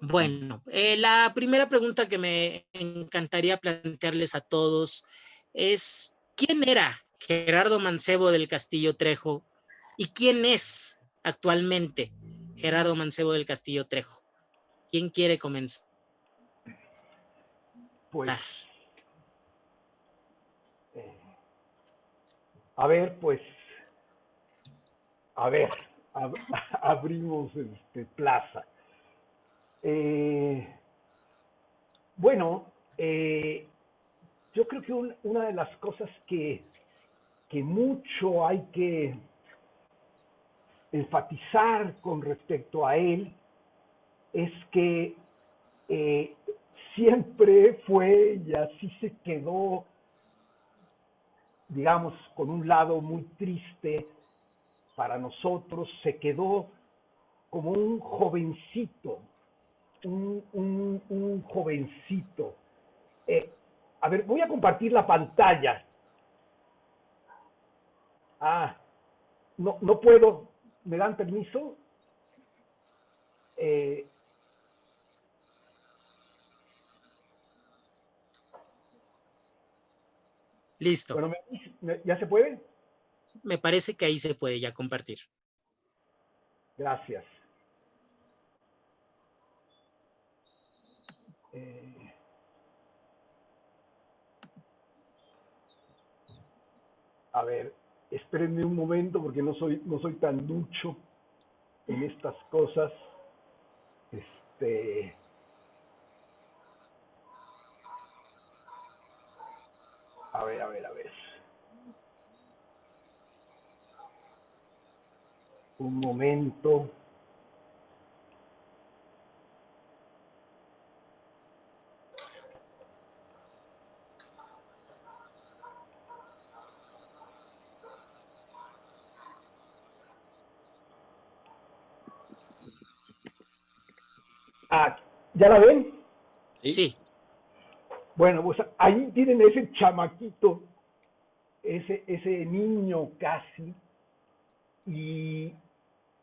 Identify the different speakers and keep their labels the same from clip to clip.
Speaker 1: Bueno, la primera pregunta que me encantaría plantearles a todos es, ¿quién era Gerardo Mancebo del Castillo Trejo y quién es actualmente Gerardo Mancebo del Castillo Trejo? ¿Quién quiere comenzar?
Speaker 2: Pues, a ver, pues, a ver, ab abrimos plaza. Eh, bueno, yo creo que una de las cosas que mucho hay que enfatizar con respecto a él es que eh, siempre fue y así se quedó, digamos, con un lado muy triste para nosotros, se quedó como un jovencito, un jovencito. Eh, a ver, voy a compartir la pantalla. Ah, no puedo. ¿Me dan permiso? Eh,
Speaker 1: Listo.
Speaker 2: bueno, ¿ya se puede?
Speaker 1: Me parece que ahí se puede ya compartir.
Speaker 2: Gracias. Eh, a ver, espérenme un momento porque no soy tan ducho en estas cosas. Este, a ver. Un momento. Ah, ¿ya la ven?
Speaker 1: Sí,
Speaker 2: Bueno, pues ahí tienen ese chamaquito, ese niño casi, y,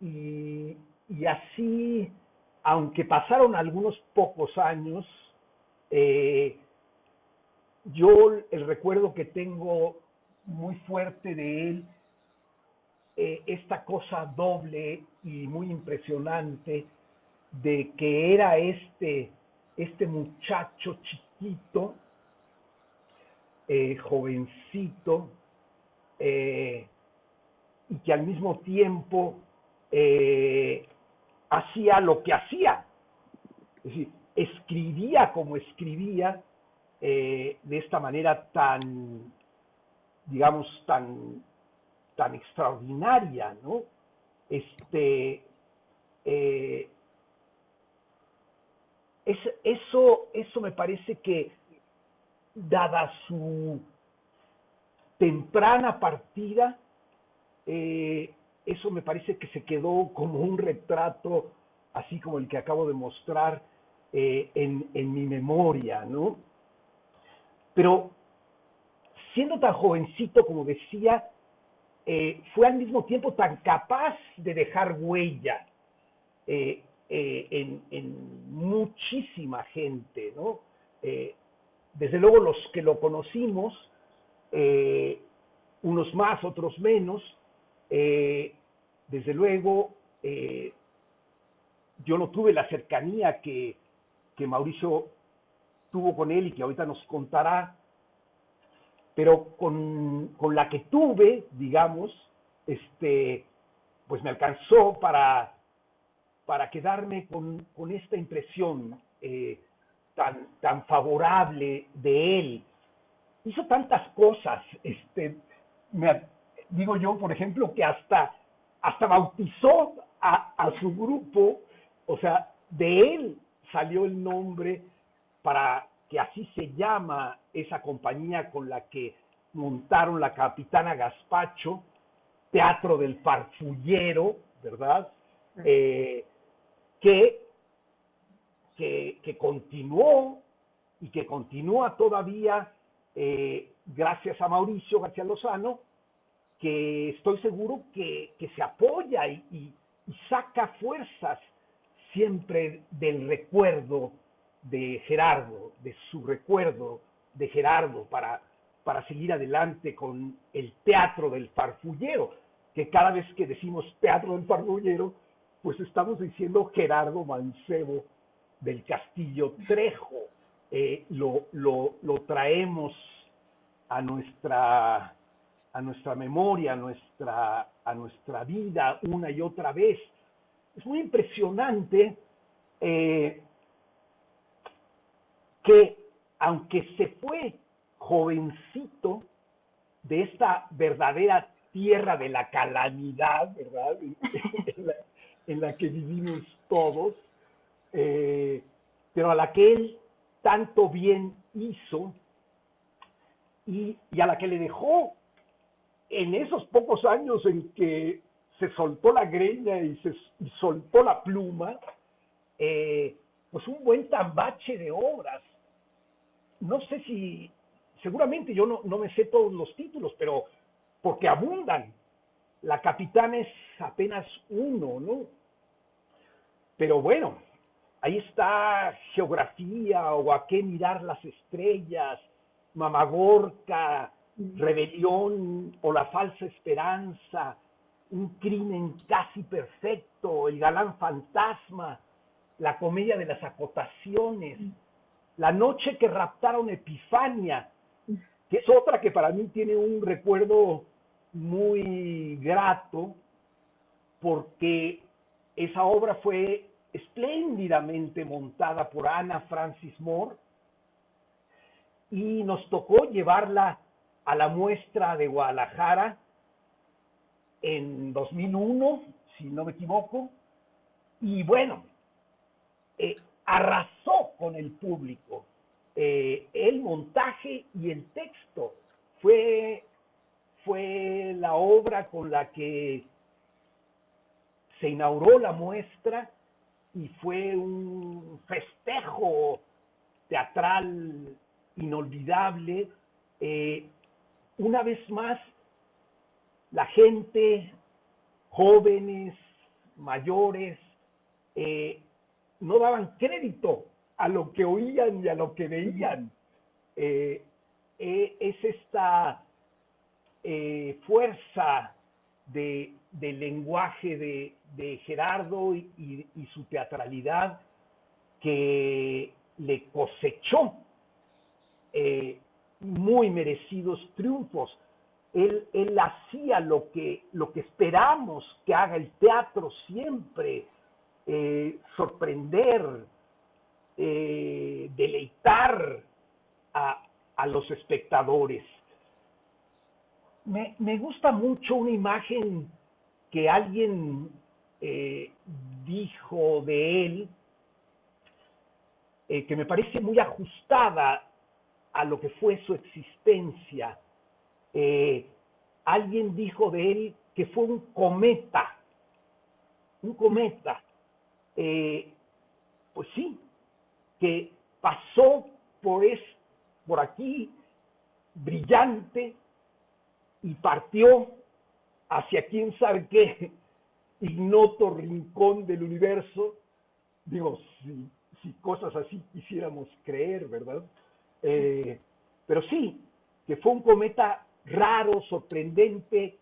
Speaker 2: y así, aunque pasaron algunos pocos años, eh, yo el recuerdo que tengo muy fuerte de él, esta cosa doble y muy impresionante de que era este muchacho chiquito, jovencito, eh, y que al mismo tiempo eh, hacía lo que hacía. Es decir, escribía como escribía, de esta manera tan, digamos, tan extraordinaria, ¿no? Este, eh, eso me parece que, dada su temprana partida, eso me parece que se quedó como un retrato, así como el que acabo de mostrar, en mi memoria, ¿no? Pero siendo tan jovencito, como decía, fue al mismo tiempo tan capaz de dejar huella en muchísima gente, ¿no? Eh, Desde luego los que lo conocimos, eh, unos más, otros menos, eh, desde luego yo no tuve la cercanía que Mauricio tuvo con él y que ahorita nos contará, pero con la que tuve, digamos, pues me alcanzó para quedarme con esta impresión tan favorable de él. Hizo tantas cosas, me, digo yo, por ejemplo, que hasta bautizó a su grupo, o sea, de él salió el nombre para que así se llama esa compañía con la que montaron la Capitana Gaspacho, Teatro del Farfullero, ¿verdad? Eh, que, que continuó y que continúa todavía, gracias a Mauricio García Lozano, que estoy seguro que se apoya y saca fuerzas siempre del recuerdo de Gerardo, de su recuerdo de Gerardo para seguir adelante con el Teatro del Farfullero, que cada vez que decimos Teatro del Farfullero, pues estamos diciendo Gerardo Mancebo del Castillo Trejo. Lo traemos a nuestra memoria, a nuestra vida una y otra vez. Es muy impresionante que aunque se fue jovencito de esta verdadera tierra de la calamidad, ¿verdad? en la que vivimos todos, pero a la que él tanto bien hizo y a la que le dejó en esos pocos años en que se soltó la greña y soltó la pluma, pues un buen tambache de obras. No sé si, seguramente yo no me sé todos los títulos, pero porque abundan. La Capitana es apenas uno, ¿no? Pero bueno, ahí está Geografía o A qué mirar las estrellas, Mamagorca, Rebelión o La falsa esperanza, Un crimen casi perfecto, El galán fantasma, La comedia de las acotaciones, La noche que raptaron Epifania, que es otra que para mí tiene un recuerdo muy grato, porque esa obra fue espléndidamente montada por Anna Francis Moore y nos tocó llevarla a la muestra de Guadalajara en 2001, si no me equivoco, y bueno, arrasó con el público. El montaje y el texto fue la obra con la que se inauguró la muestra y fue un festejo teatral inolvidable. Una vez más, la gente, jóvenes, mayores, no daban crédito a lo que oían y a lo que veían. Es esta fuerza del lenguaje de Gerardo y su teatralidad que le cosechó muy merecidos triunfos. Él hacía lo que esperamos que haga el teatro siempre, sorprender, deleitar a los espectadores. Me gusta mucho una imagen que alguien dijo de él, que me parece muy ajustada a lo que fue su existencia. Alguien dijo de él que fue un cometa. Pues sí, que pasó por aquí brillante y partió hacia quién sabe qué ignoto rincón del universo. Digo, si cosas así quisiéramos creer, ¿verdad? Pero sí, que fue un cometa raro, sorprendente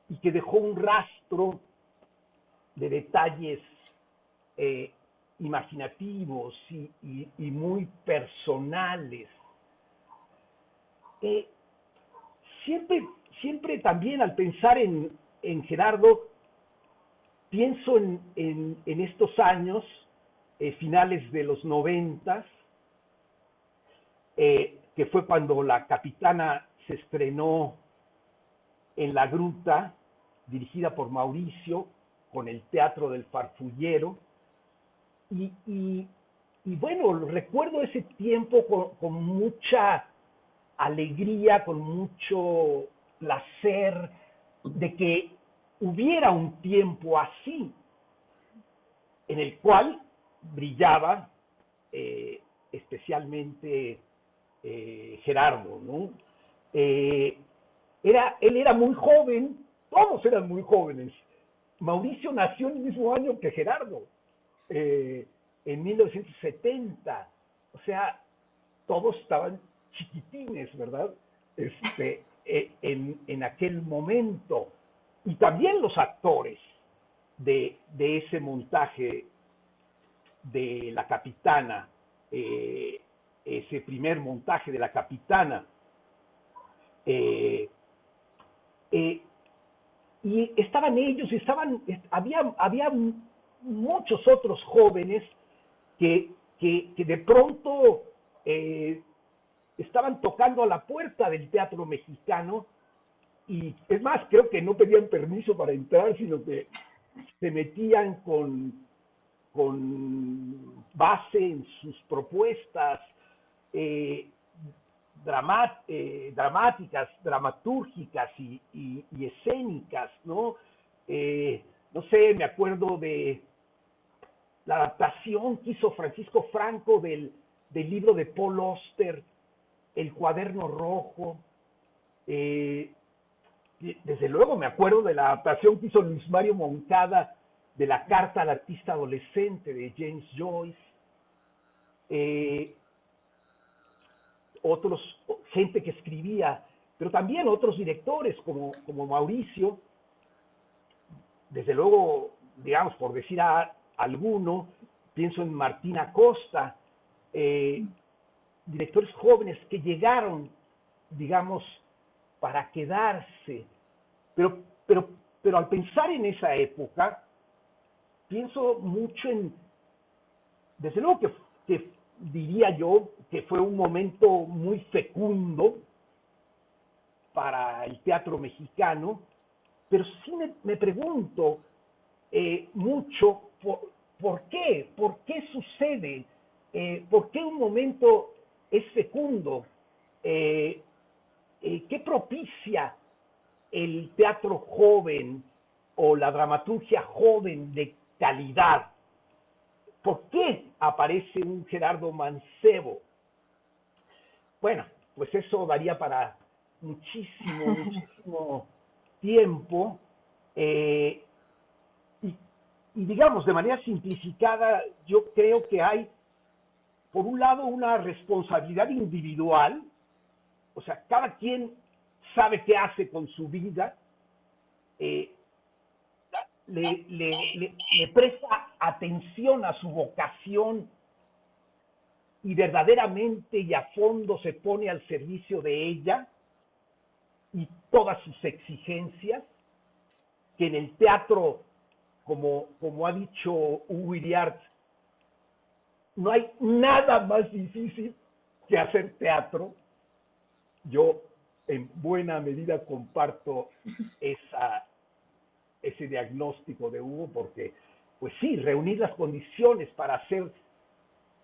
Speaker 2: y que dejó un rastro de detalles imaginativos y muy personales. Siempre también al pensar en Gerardo, pienso en estos años, finales de los 90, que fue cuando La Capitana se estrenó en La Gruta, dirigida por Mauricio, con el Teatro del Farfullero. Y bueno, recuerdo ese tiempo con mucha alegría, con mucho placer de que hubiera un tiempo así, en el cual brillaba especialmente Gerardo, ¿no? Él era muy joven, todos eran muy jóvenes. Mauricio nació en el mismo año que Gerardo. en 1970. O sea, todos estaban chiquitines, ¿verdad? En aquel momento. Y también los actores de ese montaje de La Capitana, ese primer montaje de La Capitana. Eh, eh, y estaban ellos, había muchos otros jóvenes que de pronto estaban tocando a la puerta del teatro mexicano, y es más, creo que no pedían permiso para entrar, sino que se metían con base en sus propuestas eh, dramáticas, dramatúrgicas y escénicas, ¿no? No sé, me acuerdo de la adaptación que hizo Francisco Franco del libro de Paul Auster, El Cuaderno Rojo. Desde luego me acuerdo de la adaptación que hizo Luis Mario Moncada de La Carta al Artista Adolescente de James Joyce. Otros, gente que escribía, pero también otros directores como Mauricio, desde luego, digamos, por decir a alguno, pienso en Martín Acosta, directores jóvenes que llegaron, digamos, para quedarse. Pero, pero, pero al pensar en esa época, pienso mucho desde luego que diría yo que fue un momento muy fecundo para el teatro mexicano, pero sí me pregunto mucho por qué sucede, por qué un momento es fecundo, qué propicia el teatro joven o la dramaturgia joven de calidad. ¿Por qué aparece un Gerardo Mancebo? Bueno, pues eso daría para muchísimo tiempo. Y digamos, de manera simplificada, yo creo que hay, por un lado, una responsabilidad individual, o sea, cada quien sabe qué hace con su vida, eh, le presta atención a su vocación y verdaderamente y a fondo se pone al servicio de ella y todas sus exigencias, que en el teatro, como ha dicho Hugo Iriart, no hay nada más difícil que hacer teatro. Yo en buena medida comparto ese diagnóstico de Hugo, porque, pues sí, reunir las condiciones para hacer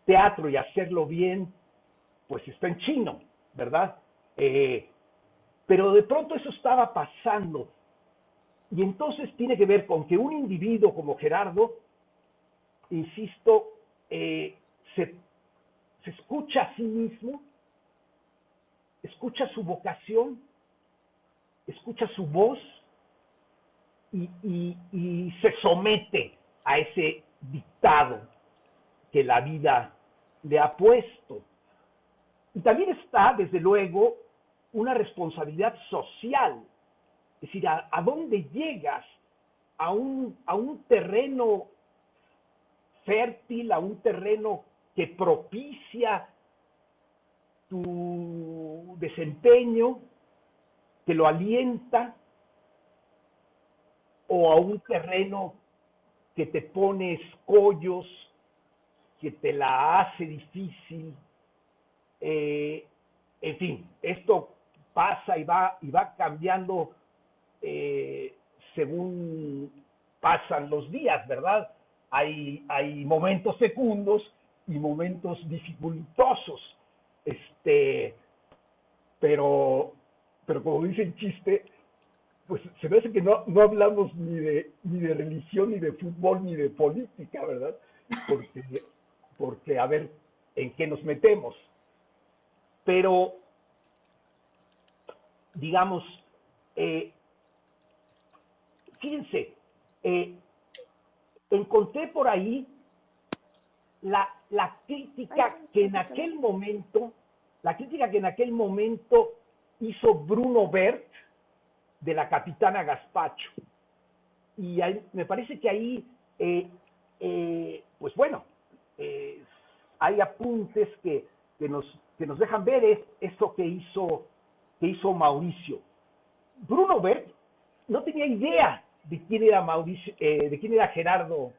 Speaker 2: teatro y hacerlo bien, pues está en chino, ¿verdad? Pero de pronto eso estaba pasando. Y entonces tiene que ver con que un individuo como Gerardo, insisto, se escucha a sí mismo, escucha su vocación, escucha su voz y se somete a ese dictado que la vida le ha puesto. Y también está, desde luego, una responsabilidad social. Es decir, ¿a dónde llegas? A un terreno fértil, a un terreno que propicia tu desempeño, que lo alienta, o a un terreno que te pone escollos, que te la hace difícil. En fin, esto pasa y va cambiando según pasan los días, ¿verdad? Hay momentos fecundos y momentos dificultosos. Pero, pero como dice el chiste, pues se me hace que no hablamos ni de religión, ni de fútbol, ni de política, ¿verdad? Porque a ver en qué nos metemos. Pero, digamos, fíjense, encontré por ahí la crítica que en aquel momento, la crítica que en aquel momento hizo Bruno Bert de la Capitana Gaspacho. Y ahí, me parece que ahí, pues bueno, hay apuntes que nos dejan ver eso que hizo Mauricio. Bruno Bert no tenía idea de quién era Mauricio, de quién era Gerardo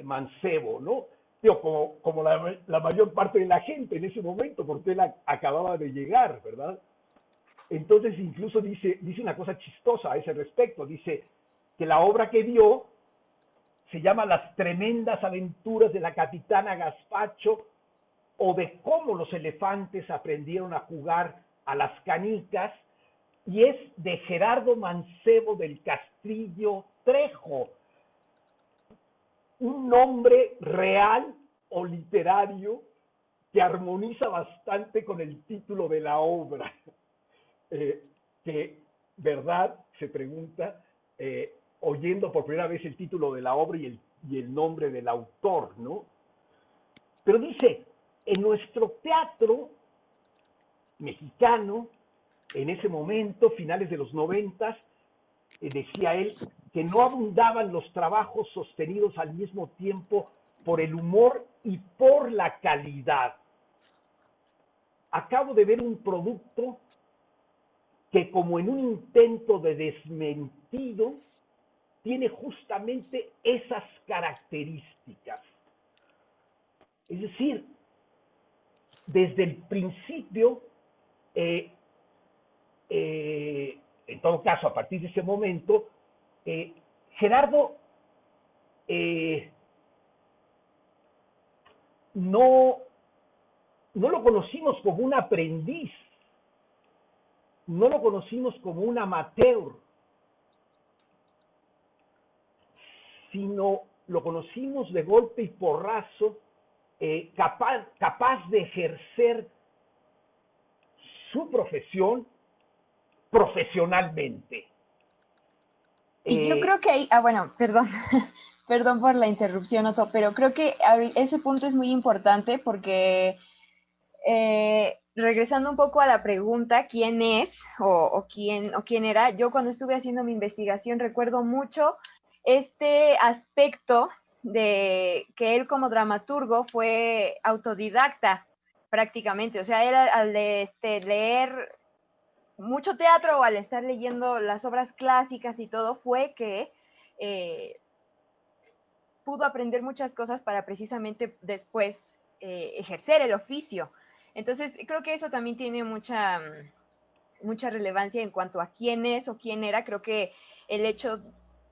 Speaker 2: Mancebo, ¿no? Digo, como la mayor parte de la gente en ese momento, porque él acababa de llegar, ¿verdad? Entonces incluso dice una cosa chistosa a ese respecto, dice que la obra que vio se llama Las tremendas aventuras de la Capitana Gaspacho, o de cómo los elefantes aprendieron a jugar a las canicas, y es de Gerardo Mancebo del Castillo Trejo, un nombre real o literario que armoniza bastante con el título de la obra. Que, ¿verdad? Se pregunta, oyendo por primera vez el título de la obra y el nombre del autor, ¿no? Pero dice, en nuestro teatro mexicano, en ese momento, finales de los 90, decía él, que no abundaban los trabajos sostenidos al mismo tiempo por el humor y por la calidad. Acabo de ver un producto que, como en un intento de desmentido, tiene justamente esas características. Es decir, desde el principio, en todo caso, a partir de ese momento, Gerardo no lo conocimos como un aprendiz, no lo conocimos como un amateur, sino lo conocimos de golpe y porrazo, capaz de ejercer su profesión profesionalmente.
Speaker 3: Y yo creo que ahí, bueno, perdón, perdón por la interrupción, Otto, pero creo que ese punto es muy importante porque regresando un poco a la pregunta, ¿quién es o quién era? Yo cuando estuve haciendo mi investigación recuerdo mucho este aspecto de que él como dramaturgo fue autodidacta prácticamente, o sea, era al de leer mucho teatro o al estar leyendo las obras clásicas y todo, fue que pudo aprender muchas cosas para precisamente después ejercer el oficio. Entonces, creo que eso también tiene mucha relevancia en cuanto a quién es o quién era. Creo que el hecho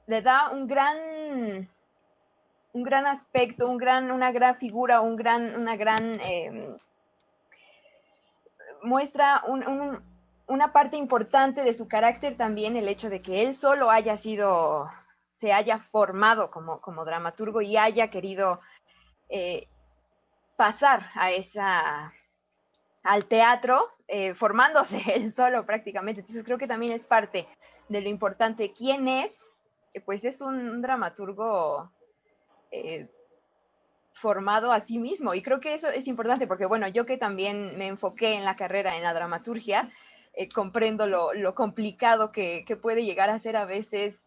Speaker 3: le da un gran aspecto, una gran figura, una gran muestra una parte importante de su carácter también, el hecho de que él solo se haya formado como dramaturgo y haya querido pasar al teatro, formándose él solo prácticamente. Entonces creo que también es parte de lo importante. ¿Quién es? Pues es un dramaturgo formado a sí mismo. Y creo que eso es importante porque, bueno, yo que también me enfoqué en la carrera, en la dramaturgia, comprendo lo complicado que puede llegar a ser a veces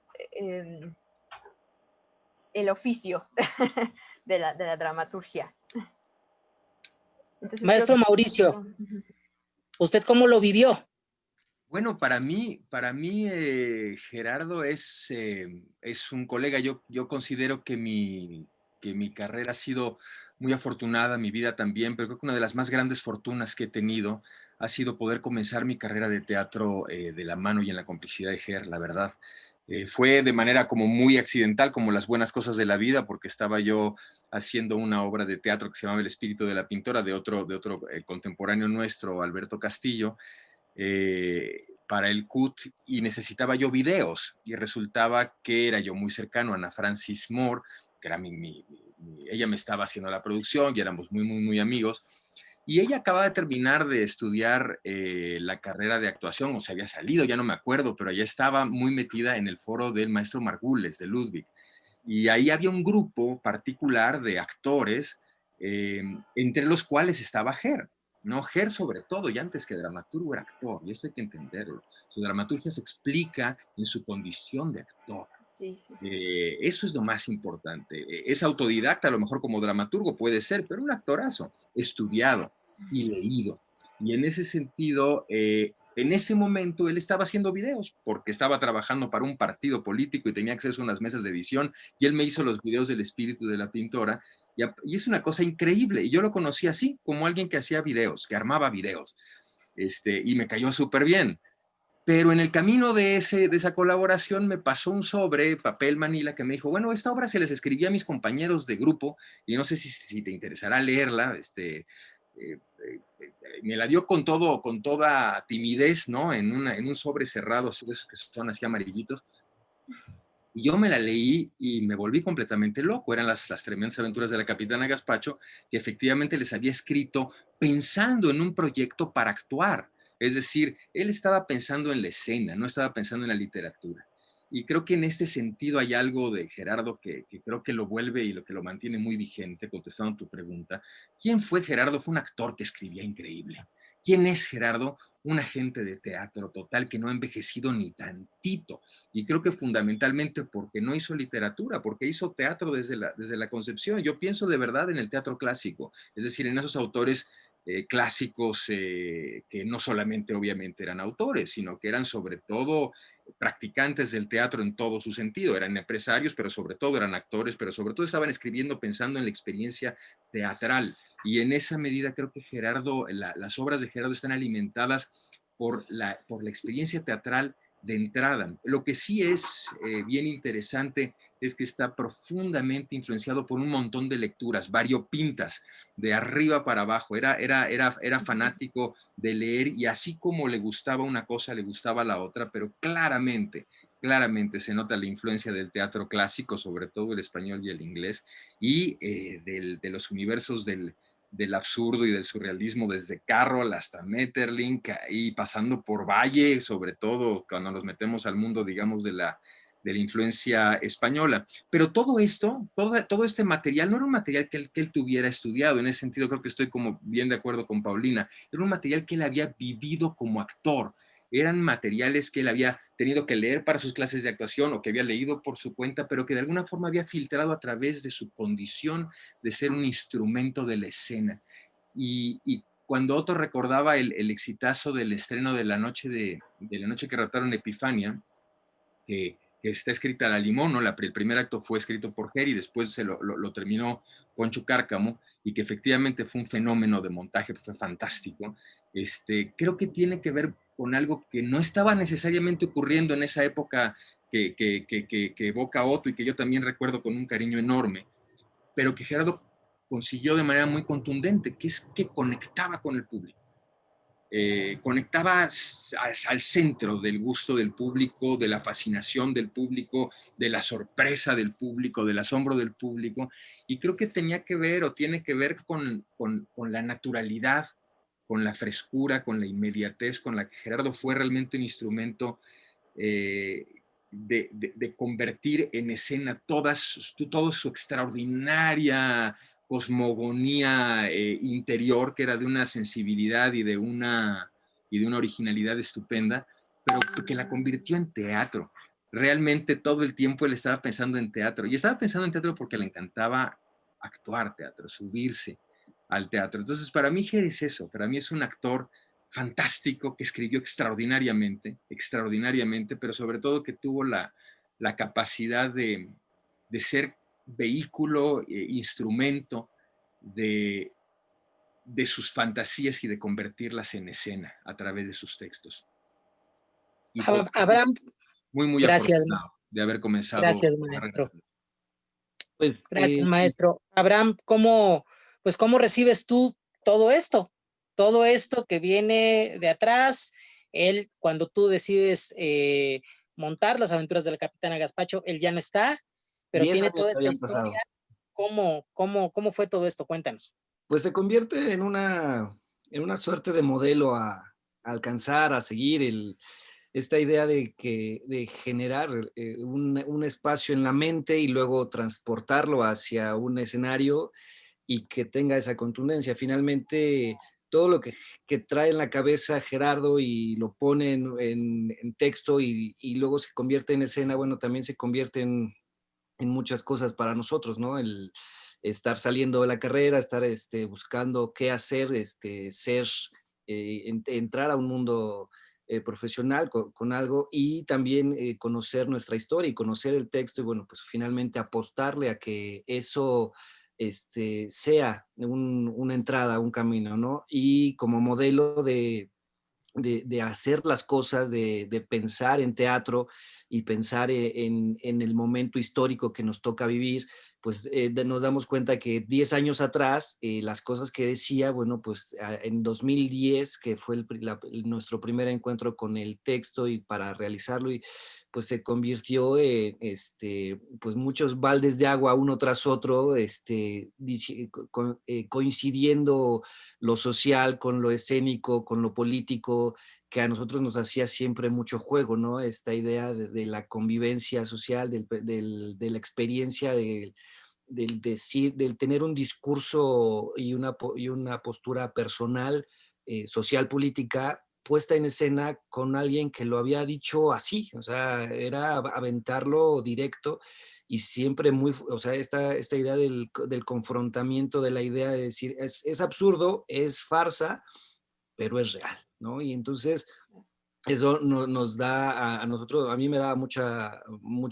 Speaker 3: el oficio de la dramaturgia.
Speaker 1: Entonces, maestro Mauricio, ¿usted cómo lo vivió?
Speaker 4: Bueno, para mí Gerardo es un colega. Yo considero que mi carrera ha sido muy afortunada, mi vida también, pero creo que una de las más grandes fortunas que he tenido ha sido poder comenzar mi carrera de teatro de la mano y en la complicidad de Ger, la verdad. Fue de manera como muy accidental, como las buenas cosas de la vida, porque estaba yo haciendo una obra de teatro que se llamaba El espíritu de la pintora, de otro contemporáneo nuestro, Alberto Castillo, para el CUT, y necesitaba yo videos, y resultaba que era yo muy cercano a Ana Francis Moore, que era ella me estaba haciendo la producción y éramos muy amigos, y ella acababa de terminar de estudiar la carrera de actuación, o se había salido, ya no me acuerdo, pero ella estaba muy metida en el foro del maestro Margules, de Ludwig. Y ahí había un grupo particular de actores, entre los cuales estaba Ger, ¿no? Ger sobre todo, y antes que dramaturgo era actor, y eso hay que entenderlo. Su dramaturgia se explica en su condición de actor.
Speaker 3: Sí, sí.
Speaker 4: Eso es lo más importante. Es autodidacta, a lo mejor como dramaturgo puede ser, pero un actorazo, estudiado y leído. Y en ese sentido, en ese momento él estaba haciendo videos porque estaba trabajando para un partido político y tenía acceso a unas mesas de edición, y él me hizo los videos del espíritu de la pintora, y es una cosa increíble. Y yo lo conocí así, como alguien que hacía videos, que armaba videos, y me cayó súper bien. Pero en el camino de esa colaboración me pasó un sobre, papel manila, que me dijo, bueno, esta obra se les escribía a mis compañeros de grupo y no sé si te interesará leerla. Me la dio con toda timidez, ¿no? En un sobre cerrado, esos que son así amarillitos. Y yo me la leí y me volví completamente loco. Eran las tremendas aventuras de la Capitana Gazpacho, que efectivamente les había escrito pensando en un proyecto para actuar. Es decir, él estaba pensando en la escena, no estaba pensando en la literatura. Y creo que en este sentido hay algo de Gerardo que creo que lo vuelve y lo que lo mantiene muy vigente, contestando tu pregunta. ¿Quién fue Gerardo? Fue un actor que escribía increíble. ¿Quién es Gerardo? Un agente de teatro total que no ha envejecido ni tantito. Y creo que fundamentalmente porque no hizo literatura, porque hizo teatro desde la concepción. Yo pienso de verdad en el teatro clásico, es decir, en esos autores clásicos que no solamente obviamente eran autores, sino que eran sobre todo practicantes del teatro en todo su sentido. Eran empresarios, pero sobre todo eran actores, pero sobre todo estaban escribiendo pensando en la experiencia teatral. Y en esa medida creo que las obras de Gerardo están alimentadas por la experiencia teatral de entrada. Lo que sí es bien interesante es que está profundamente influenciado por un montón de lecturas variopintas, de arriba para abajo. Era fanático de leer, y así como le gustaba una cosa, le gustaba la otra, pero claramente se nota la influencia del teatro clásico, sobre todo el español y el inglés, y de los universos del absurdo y del surrealismo, desde Carroll hasta Maeterlinck, y pasando por Valle, sobre todo cuando nos metemos al mundo, digamos, de la influencia española. Pero todo esto, todo este material, no era un material que él tuviera estudiado. En ese sentido creo que estoy como bien de acuerdo con Paulina. Era un material que él había vivido como actor. Eran materiales que él había tenido que leer para sus clases de actuación o que había leído por su cuenta, pero que de alguna forma había filtrado a través de su condición de ser un instrumento de la escena. Y cuando Otto recordaba el exitazo del estreno de la noche que raptaron Epifania, que está escrita La Limón, ¿no? El primer acto fue escrito por Ger y después lo terminó Poncho Cárcamo, y que efectivamente fue un fenómeno de montaje, fue fantástico. Creo que tiene que ver con algo que no estaba necesariamente ocurriendo en esa época que evoca Otto y que yo también recuerdo con un cariño enorme, pero que Gerardo consiguió de manera muy contundente, que es que conectaba con el público. Conectaba al centro del gusto del público, de la fascinación del público, de la sorpresa del público, del asombro del público, y creo que tenía que ver o tiene que ver con la naturalidad, con la frescura, con la inmediatez con la que Gerardo fue realmente un instrumento de convertir en escena toda su extraordinaria cosmogonía interior, que era de una sensibilidad y de una originalidad estupenda, pero que la convirtió en teatro. Realmente todo el tiempo él estaba pensando en teatro, y estaba pensando en teatro porque le encantaba actuar teatro, subirse al teatro. Entonces, para mí, Ger es eso, para mí es un actor fantástico que escribió extraordinariamente, pero sobre todo que tuvo la capacidad de ser vehículo, instrumento de, de sus fantasías y de convertirlas en escena a través de sus textos. Y
Speaker 1: Abraham,
Speaker 4: muy, muy
Speaker 1: gracias,
Speaker 4: afortunado de haber comenzado.
Speaker 1: gracias, maestro.
Speaker 5: Pues,
Speaker 1: Gracias, maestro. Abraham, pues, ¿cómo recibes tú todo esto? Todo esto que viene de atrás, él, cuando tú decides montar las aventuras de la Capitana Gazpacho, él ya no está, pero
Speaker 5: 10
Speaker 1: tiene
Speaker 5: años
Speaker 1: toda
Speaker 5: que
Speaker 1: esta
Speaker 5: habían
Speaker 1: historia.
Speaker 5: pasado.
Speaker 1: ¿Cómo fue todo esto? Cuéntanos.
Speaker 5: Pues se convierte en una suerte de modelo a alcanzar, a seguir. esta idea de generar un espacio en la mente y luego transportarlo hacia un escenario y que tenga esa contundencia. Finalmente, todo lo que trae en la cabeza Gerardo y lo pone en texto y luego se convierte en escena, bueno, también se convierte en muchas cosas para nosotros, ¿no? El estar saliendo de la carrera, estar buscando qué hacer, ser, entrar a un mundo profesional con algo y también conocer nuestra historia y conocer el texto y bueno, pues finalmente apostarle a que eso sea una entrada, un camino, ¿no? Y como modelo de hacer las cosas, de pensar en teatro y pensar en el momento histórico que nos toca vivir, pues nos damos cuenta que 10 años atrás, las cosas que decía, bueno, pues en 2010, que fue nuestro primer encuentro con el texto y para realizarlo, y pues se convirtió en pues muchos baldes de agua uno tras otro, coincidiendo lo social con lo escénico, con lo político, que a nosotros nos hacía siempre mucho juego, ¿no? Esta idea de la convivencia social, de la experiencia del decir, del tener un discurso y una postura personal, social, política, puesta en escena con alguien que lo había dicho así, o sea, era aventarlo directo y siempre muy, o sea, esta idea del confrontamiento de la idea de decir, es absurdo, es farsa, pero es real, ¿no? Y entonces eso nos da a nosotros, a mí me da mucha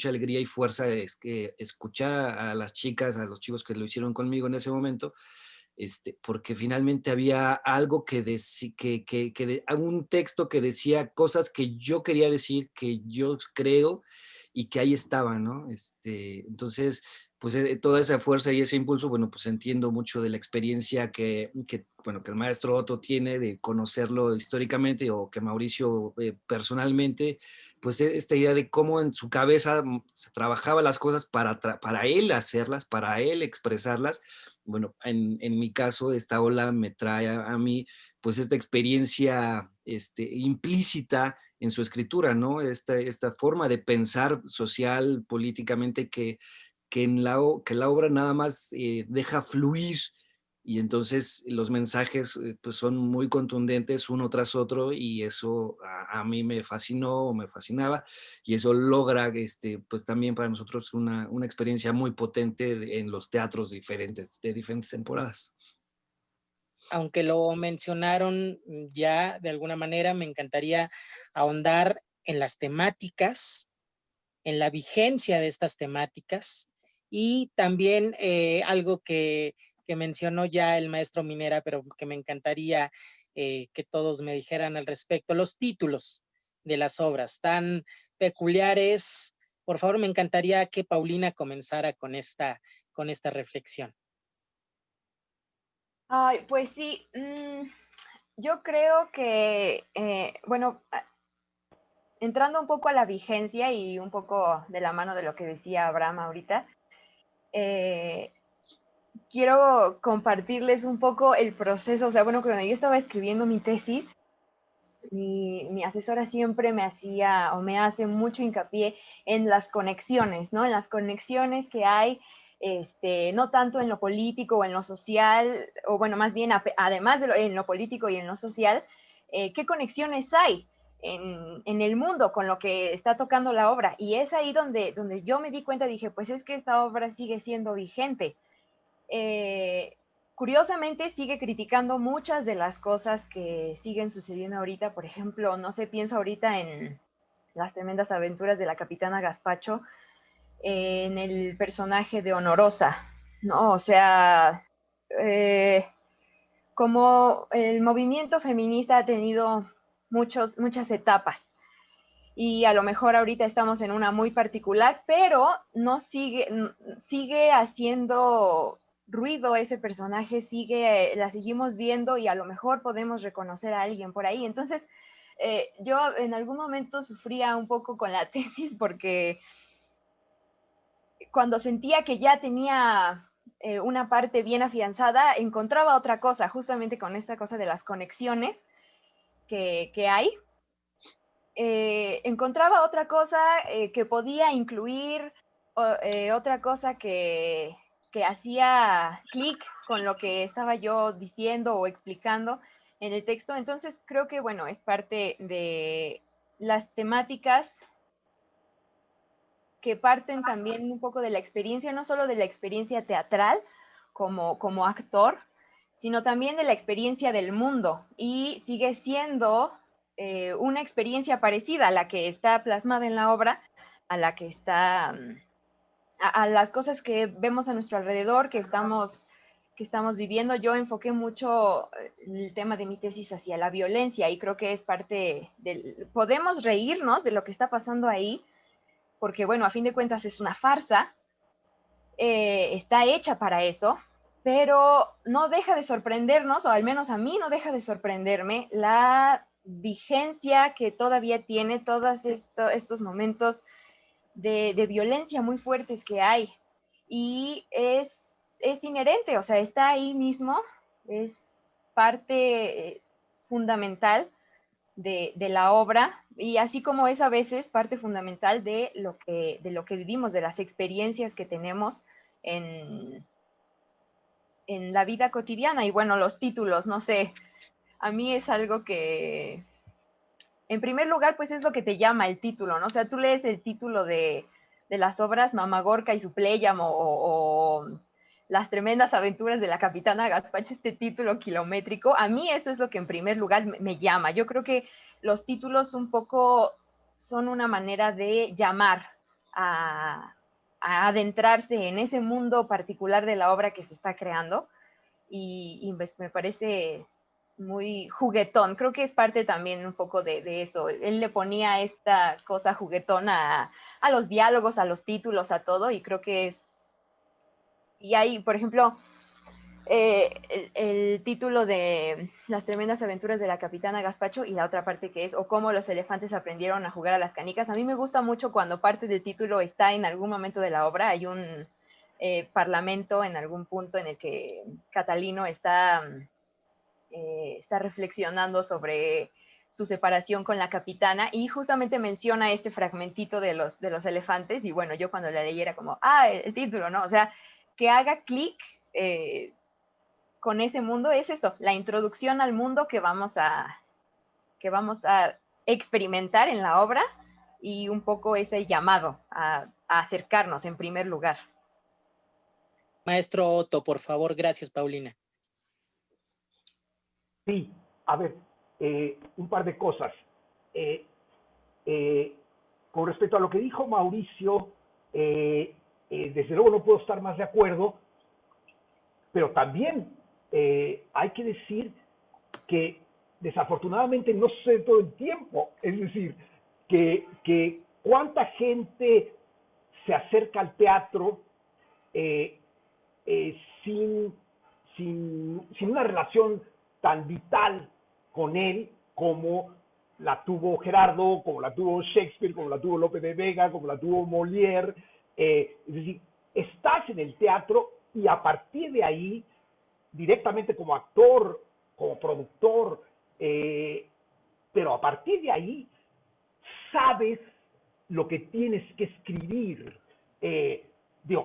Speaker 5: alegría y fuerza es que escuchar a las chicas, a los chicos que lo hicieron conmigo en ese momento, porque finalmente había algo un texto que decía cosas que yo quería decir, que yo creo y que ahí estaban, ¿no? Entonces, pues toda esa fuerza y ese impulso, bueno, pues entiendo mucho de la experiencia bueno, que el maestro Otto tiene de conocerlo históricamente o que Mauricio personalmente, pues esta idea de cómo en su cabeza se trabajaba las cosas para él hacerlas, para él expresarlas. Bueno, en mi caso, esta ola me trae a mí, pues, esta experiencia implícita en su escritura, ¿no? Esta forma de pensar social, políticamente, que la obra nada más deja fluir y entonces los mensajes pues son muy contundentes uno tras otro y eso a mí me fascinó, me fascinaba y eso logra pues también para nosotros una experiencia muy potente en los teatros diferentes, de diferentes temporadas.
Speaker 1: Aunque lo mencionaron ya de alguna manera, me encantaría ahondar en las temáticas, en la vigencia de estas temáticas y también algo que mencionó ya el maestro Minera, pero que me encantaría que todos me dijeran al respecto, los títulos de las obras tan peculiares. Por favor, me encantaría que Paulina comenzara con esta reflexión.
Speaker 3: Ay, pues sí, yo creo que, bueno, entrando un poco a la vigencia y un poco de la mano de lo que decía Abraham ahorita, eh, quiero compartirles un poco el proceso. O sea, bueno, cuando yo estaba escribiendo mi tesis, mi asesora siempre me hacía o me hace mucho hincapié en las conexiones, ¿no? En las conexiones que hay, no tanto en lo político o en lo social, o bueno, más bien además en lo político y en lo social, ¿qué conexiones hay en el mundo con lo que está tocando la obra? Y es ahí donde yo me di cuenta, dije, pues es que esta obra sigue siendo vigente. Eh, Curiosamente sigue criticando muchas de las cosas que siguen sucediendo ahorita. Por ejemplo, no sé, pienso ahorita en las tremendas aventuras de la capitana Gaspacho, en el personaje de Honorosa, ¿no? O sea, como el movimiento feminista ha tenido muchas etapas y a lo mejor ahorita estamos en una muy particular, pero no sigue haciendo ruido ese personaje, la seguimos viendo y a lo mejor podemos reconocer a alguien por ahí. Entonces, yo en algún momento sufría un poco con la tesis porque cuando sentía que ya tenía una parte bien afianzada, encontraba otra cosa, justamente con esta cosa de las conexiones que hay. encontraba otra cosa que podía incluir, otra cosa que hacía clic con lo que estaba yo diciendo o explicando en el texto. Entonces creo que, bueno, es parte de las temáticas que parten también un poco de la experiencia, no solo de la experiencia teatral como actor, sino también de la experiencia del mundo, y sigue siendo una experiencia parecida a la que está plasmada en la obra, a la que está, a las cosas que vemos a nuestro alrededor, que estamos viviendo. Yo enfoqué mucho el tema de mi tesis hacia la violencia, y creo que es parte del... Podemos reírnos de lo que está pasando ahí, porque, bueno, a fin de cuentas es una farsa, está hecha para eso, pero no deja de sorprendernos, o al menos a mí no deja de sorprenderme, la vigencia que todavía tiene todos estos momentos de violencia muy fuertes que hay. Y es inherente, o sea, está ahí mismo, es parte fundamental de la obra, y así como es a veces parte fundamental de lo que vivimos, de las experiencias que tenemos en la vida cotidiana. Y bueno, los títulos, no sé, a mí es algo que, en primer lugar, pues es lo que te llama el título, ¿no? O sea, tú lees el título de las obras Mamagorca y su Pléyamo, o Las tremendas aventuras de la capitana Gazpacho, este título kilométrico. A mí eso es lo que en primer lugar me llama. Yo creo que los títulos un poco son una manera de llamar a adentrarse en ese mundo particular de la obra que se está creando, y pues me parece muy juguetón. Creo que es parte también un poco de eso. Él le ponía esta cosa juguetona a los diálogos, a los títulos, a todo, y creo que es... Y hay, por ejemplo, el título de Las tremendas aventuras de la capitana Gazpacho, y la otra parte que es O cómo los elefantes aprendieron a jugar a las canicas. A mí me gusta mucho cuando parte del título está en algún momento de la obra. Hay un parlamento en algún punto en el que Catalino está reflexionando sobre su separación con la capitana, y justamente menciona este fragmentito de los elefantes. Y bueno, yo cuando la leí era como, el título, ¿no? O sea, que haga clic con ese mundo, es eso, la introducción al mundo que vamos a experimentar en la obra, y un poco ese llamado a acercarnos en primer lugar.
Speaker 1: Maestro Otto, por favor. Gracias, Paulina.
Speaker 2: Sí, a ver, un par de cosas. Con respecto a lo que dijo Mauricio, desde luego no puedo estar más de acuerdo, pero también hay que decir que desafortunadamente no sucede todo el tiempo. Es decir, que cuánta gente se acerca al teatro sin una relación tan vital con él como la tuvo Gerardo, como la tuvo Shakespeare, como la tuvo Lope de Vega, como la tuvo Molière. Es decir, estás en el teatro y a partir de ahí, directamente como actor, como productor, pero a partir de ahí sabes lo que tienes que escribir.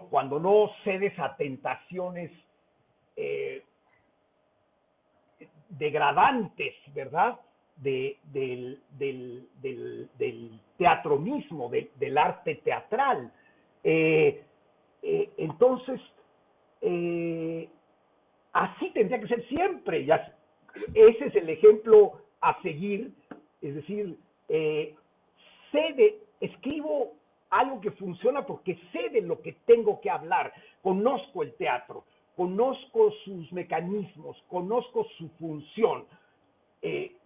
Speaker 2: Cuando no cedes a tentaciones degradantes, ¿verdad? Del teatro mismo, del arte teatral. Entonces, así tendría que ser siempre. Ese es el ejemplo a seguir. Es decir, escribo algo que funciona porque sé de lo que tengo que hablar. Conozco el teatro, conozco sus mecanismos, conozco su función.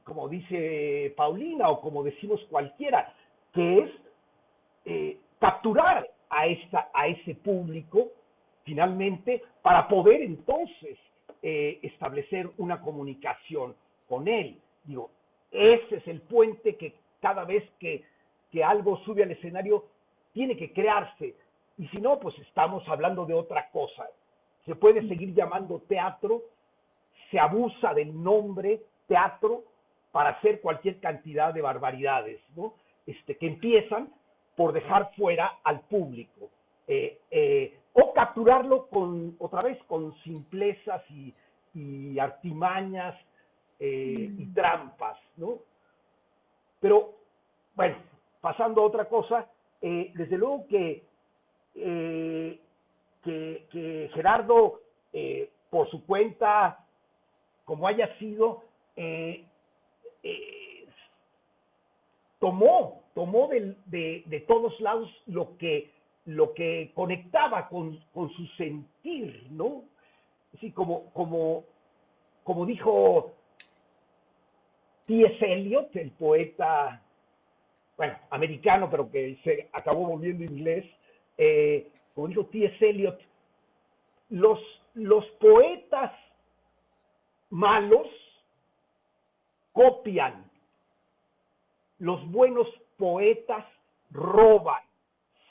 Speaker 2: Como dice Paulina, o como decimos cualquiera, que es capturar a ese público finalmente, para poder entonces establecer una comunicación con él. Ese es el puente que cada vez que algo sube al escenario tiene que crearse, y si no, pues estamos hablando de otra cosa. Se puede seguir llamando teatro, se abusa del nombre teatro para hacer cualquier cantidad de barbaridades, ¿no? que empiezan por dejar fuera al público, o capturarlo otra vez con simplezas y artimañas y trampas, ¿no? Pero, bueno, pasando a otra cosa, desde luego que Gerardo, por su cuenta, como haya sido, tomó de todos lados lo que conectaba con su sentir, ¿no? Así como dijo T.S. Eliot, el poeta, bueno, americano, pero que se acabó volviendo inglés, como dijo T.S. Eliot, los poetas malos copian, los buenos poetas roban,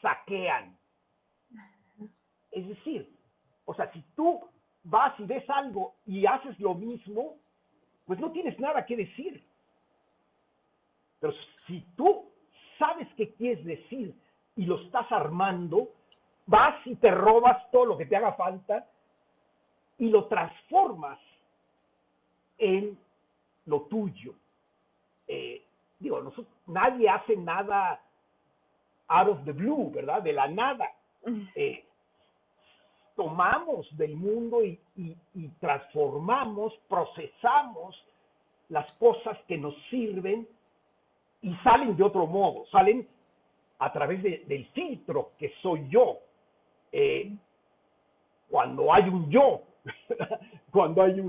Speaker 2: saquean. Es decir, o sea, si tú vas y ves algo y haces lo mismo, pues no tienes nada que decir. Pero si tú sabes qué quieres decir y lo estás armando, vas y te robas todo lo que te haga falta y lo transformas en lo tuyo. Nadie hace nada out of the blue, ¿verdad? De la nada. Tomamos del mundo y transformamos, procesamos las cosas que nos sirven y salen de otro modo, salen a través del filtro que soy yo. Cuando hay un yo, cuando hay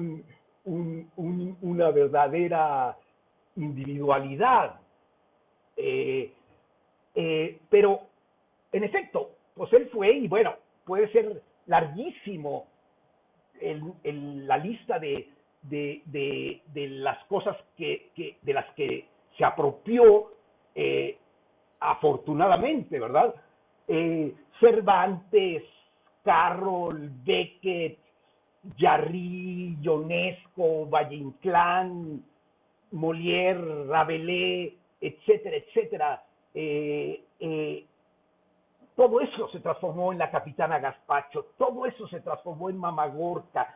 Speaker 2: una verdadera individualidad. Pero, en efecto, pues él fue, y bueno, puede ser larguísimo la lista de las cosas de las que se apropió, afortunadamente, ¿verdad? Cervantes, Carroll, Beckett, Jarry, Ionesco, Valle-Inclán, Molière, Rabelais, etcétera, etcétera. Todo eso se transformó en La Capitana Gazpacho, todo eso se transformó en Mamagorta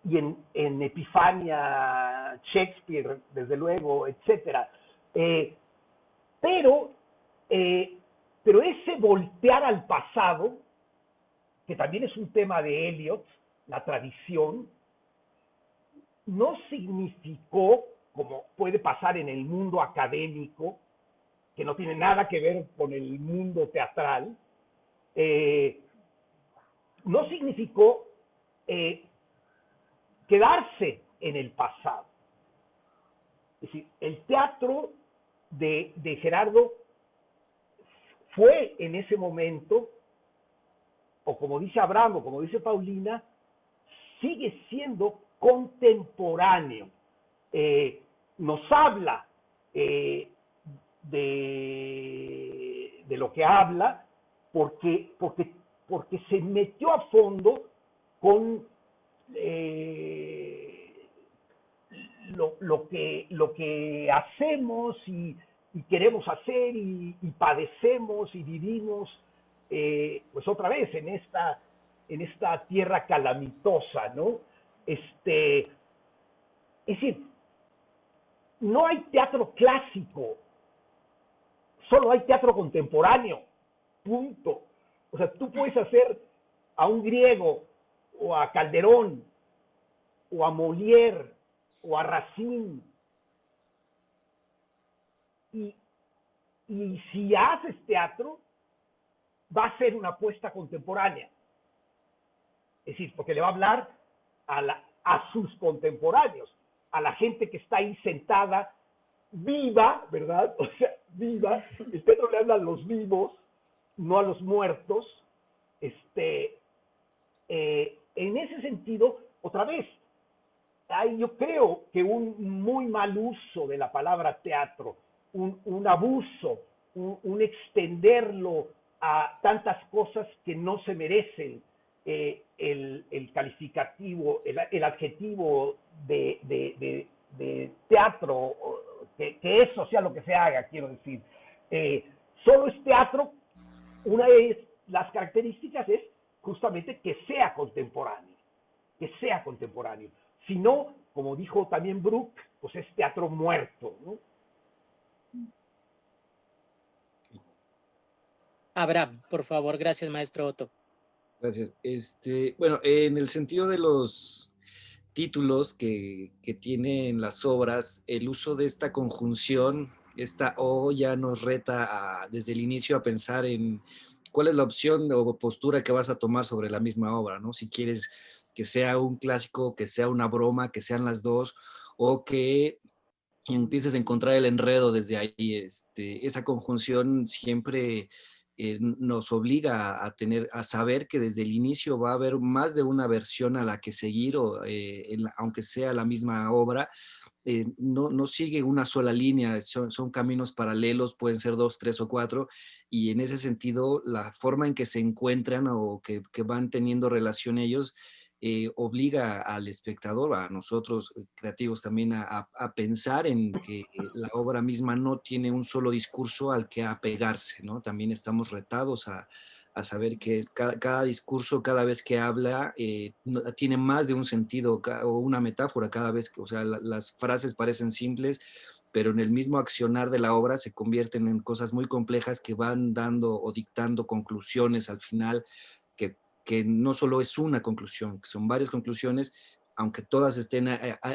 Speaker 2: y en Epifania, Shakespeare, desde luego, etcétera. Pero ese voltear al pasado, que también es un tema de Eliot, la tradición, no significó, como puede pasar en el mundo académico, que no tiene nada que ver con el mundo teatral, no significó quedarse en el pasado. Es decir, el teatro de Gerardo fue en ese momento, o como dice Abraham, o como dice Paulina, sigue siendo contemporáneo. Nos habla de lo que habla porque se metió a fondo con lo que hacemos y queremos hacer y padecemos y vivimos, pues otra vez en esta tierra calamitosa, ¿no? Es decir, no hay teatro clásico, solo hay teatro contemporáneo, punto. O sea, tú puedes hacer a un griego, o a Calderón, o a Molière, o a Racine, y si haces teatro, va a ser una apuesta contemporánea. Es decir, porque le va a hablar a sus contemporáneos, a la gente que está ahí sentada, viva, ¿verdad? O sea, viva. El teatro le habla a los vivos, no a los muertos. En ese sentido, otra vez, hay, yo creo que un muy mal uso de la palabra teatro, un abuso, un extenderlo a tantas cosas que no se merecen el calificativo, el adjetivo de teatro, que eso sea lo que se haga, quiero decir. Solo es teatro, una de las características es justamente que sea contemporáneo, que sea contemporáneo. Si no, como dijo también Brook, pues es teatro muerto, ¿no?
Speaker 1: Abraham, por favor, gracias, maestro Otto.
Speaker 5: Gracias. Bueno, en el sentido de los títulos que tienen las obras, el uso de esta conjunción, esta O ya nos reta desde el inicio a pensar en cuál es la opción o postura que vas a tomar sobre la misma obra, ¿no? Si quieres que sea un clásico, que sea una broma, que sean las dos, o que empieces a encontrar el enredo desde ahí. Esa conjunción siempre nos obliga a saber que desde el inicio va a haber más de una versión a la que seguir, aunque sea la misma obra. No sigue una sola línea, son caminos paralelos, pueden ser dos, tres o cuatro, y en ese sentido la forma en que se encuentran o que van teniendo relación ellos obliga al espectador, a nosotros creativos también, a pensar en que la obra misma no tiene un solo discurso al que apegarse, ¿no? También estamos retados a saber que cada discurso, cada vez que habla, tiene más de un sentido o una metáfora cada vez que, o sea, las frases parecen simples, pero en el mismo accionar de la obra se convierten en cosas muy complejas que van dando o dictando conclusiones al final, que no solo es una conclusión, que son varias conclusiones, aunque todas estén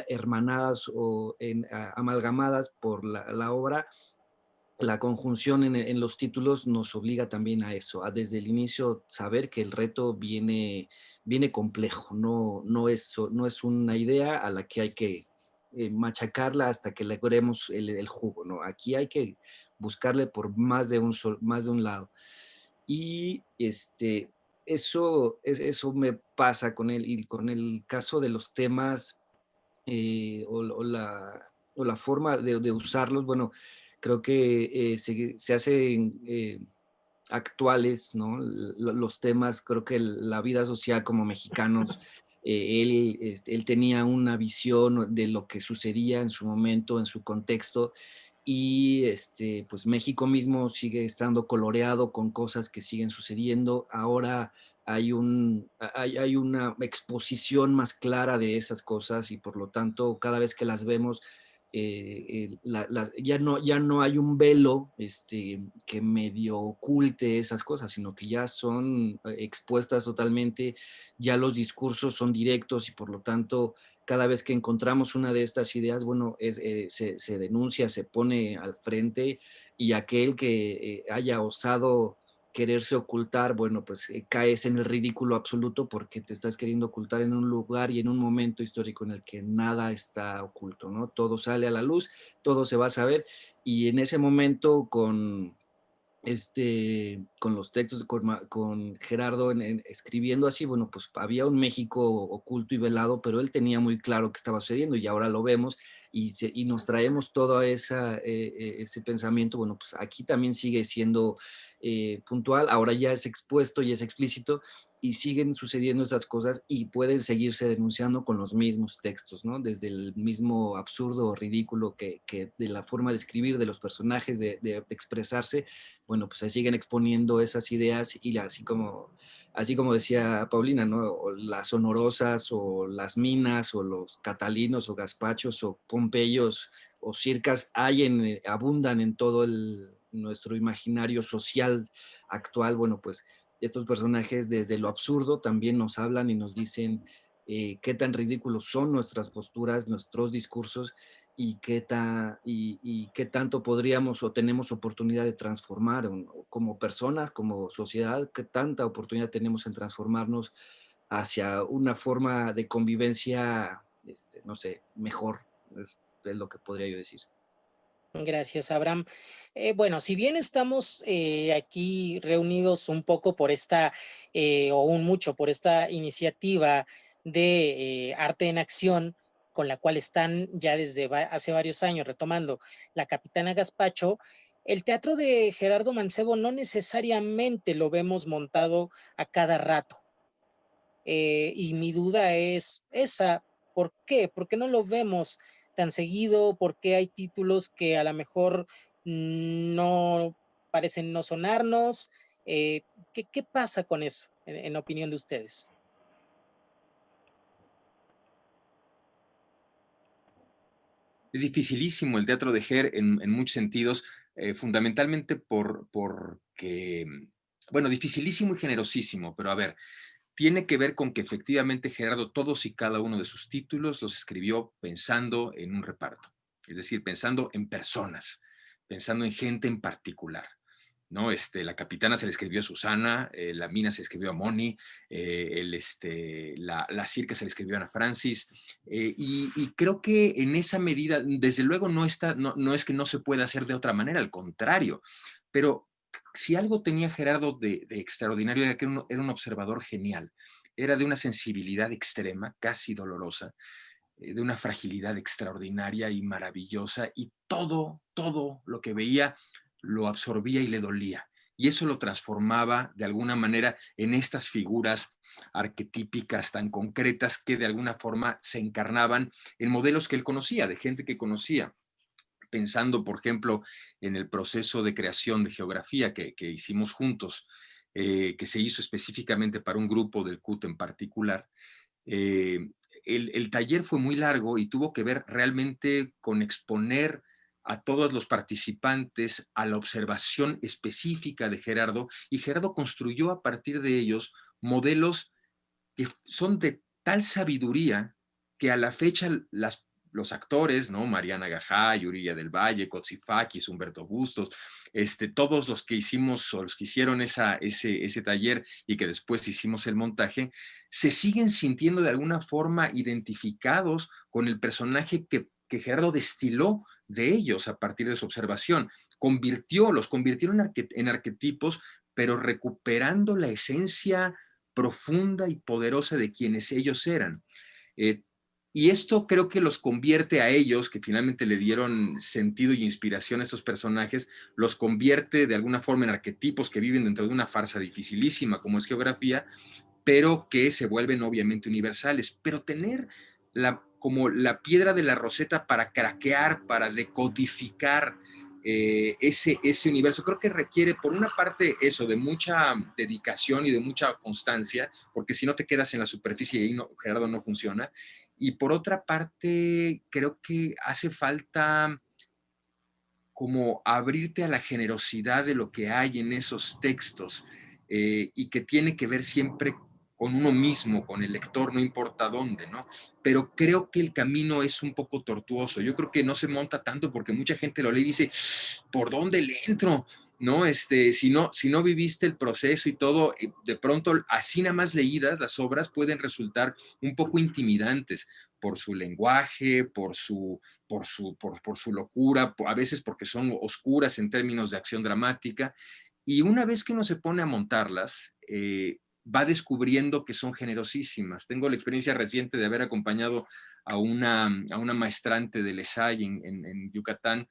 Speaker 5: hermanadas o amalgamadas por la obra. La conjunción en los títulos nos obliga también a eso, a desde el inicio saber que el reto viene complejo, no es una idea a la que hay que machacarla hasta que logremos el jugo, ¿no? Aquí hay que buscarle por más de un lado. Y eso me pasa con él y con el caso de los temas o la forma de usarlos. Bueno, creo que se hacen actuales, ¿no? Los temas, creo que la vida social como mexicanos, él tenía una visión de lo que sucedía en su momento, en su contexto, y pues México mismo sigue estando coloreado con cosas que siguen sucediendo. Ahora hay una exposición más clara de esas cosas y por lo tanto cada vez que las vemos ya no hay un velo que medio oculte esas cosas, sino que ya son expuestas totalmente, ya los discursos son directos y por lo tanto cada vez que encontramos una de estas ideas, bueno, se denuncia, se pone al frente y aquel que haya osado quererse ocultar, bueno, pues caes en el ridículo absoluto porque te estás queriendo ocultar en un lugar y en un momento histórico en el que nada está oculto, ¿no? Todo sale a la luz, todo se va a saber y en ese momento con los textos, con Gerardo escribiendo así, bueno, pues había un México oculto y velado, pero él tenía muy claro qué estaba sucediendo y ahora lo vemos y nos traemos todo ese pensamiento, bueno, pues aquí también sigue siendo puntual, ahora ya es expuesto y es explícito y siguen sucediendo esas cosas y pueden seguirse denunciando con los mismos textos, ¿no? Desde el mismo absurdo o ridículo que de la forma de escribir, de los personajes, de expresarse, bueno, pues se siguen exponiendo esas ideas y así como decía Paulina, ¿no? O las sonorosas o las minas o los catalinos o gazpachos o pompeyos o circas abundan en todo nuestro imaginario social actual. Bueno, pues estos personajes desde lo absurdo también nos hablan y nos dicen qué tan ridículos son nuestras posturas, nuestros discursos y qué tanto podríamos o tenemos oportunidad de transformar como personas, como sociedad, qué tanta oportunidad tenemos en transformarnos hacia una forma de convivencia, no sé, mejor, es lo que podría yo decir.
Speaker 1: Gracias, Abraham. Bueno, si bien estamos aquí reunidos un poco por esta, o un mucho por esta iniciativa de arte en acción, con la cual están ya desde hace varios años retomando la Capitana Gazpacho, el teatro de Gerardo Mancebo no necesariamente lo vemos montado a cada rato. Y mi duda es esa, ¿por qué? ¿Por qué no lo vemos tan seguido? ¿Por qué hay títulos que a lo mejor no parecen no sonarnos. ¿Qué pasa con eso, en opinión de ustedes?
Speaker 4: Es dificilísimo el teatro de Her en muchos sentidos, fundamentalmente porque, bueno, dificilísimo y generosísimo, pero a ver, tiene que ver con que efectivamente Gerardo todos y cada uno de sus títulos los escribió pensando en un reparto, es decir, pensando en personas, pensando en gente en particular. ¿No? La capitana se le escribió a Susana, la mina se le escribió a Moni, la circa se le escribió a Ana Francis, y creo que en esa medida, desde luego no es que no se pueda hacer de otra manera, al contrario, pero si algo tenía Gerardo de extraordinario era que era un observador genial, era de una sensibilidad extrema, casi dolorosa, de una fragilidad extraordinaria y maravillosa, y todo lo que veía lo absorbía y le dolía. Y eso lo transformaba de alguna manera en estas figuras arquetípicas tan concretas que de alguna forma se encarnaban en modelos que él conocía, de gente que conocía. Pensando, por ejemplo, en el proceso de creación de geografía que hicimos juntos, que se hizo específicamente para un grupo del CUT en particular. Eh, el taller fue muy largo y tuvo que ver realmente con exponer a todos los participantes a la observación específica de Gerardo, y Gerardo construyó a partir de ellos modelos que son de tal sabiduría que a la fecha los actores, ¿no? Mariana Gajay, Uriya del Valle, Cotzifakis, Humberto Bustos, todos los que hicimos o los que hicieron ese taller y que después hicimos el montaje, se siguen sintiendo de alguna forma identificados con el personaje que Gerardo destiló de ellos a partir de su observación. Los convirtió en arquetipos, pero recuperando la esencia profunda y poderosa de quienes ellos eran. Y esto creo que los convierte a ellos, que finalmente le dieron sentido y inspiración a estos personajes, los convierte de alguna forma en arquetipos que viven dentro de una farsa dificilísima como es geografía, pero que se vuelven obviamente universales. Pero tener como la piedra de la Rosetta para craquear, para decodificar ese universo, creo que requiere por una parte eso, de mucha dedicación y de mucha constancia, porque si no te quedas en la superficie y ahí Gerardo no funciona. Y por otra parte, creo que hace falta como abrirte a la generosidad de lo que hay en esos textos, y que tiene que ver siempre con uno mismo, con el lector, no importa dónde, ¿no? Pero creo que el camino es un poco tortuoso. Yo creo que no se monta tanto porque mucha gente lo lee y dice, ¿por dónde le entro? ¿No? Si no viviste el proceso y todo, de pronto, así nada más leídas, las obras pueden resultar un poco intimidantes por su lenguaje, por su locura, a veces porque son oscuras en términos de acción dramática. Y una vez que uno se pone a montarlas, va descubriendo que son generosísimas. Tengo la experiencia reciente de haber acompañado a una maestrante del ESAI en Yucatán,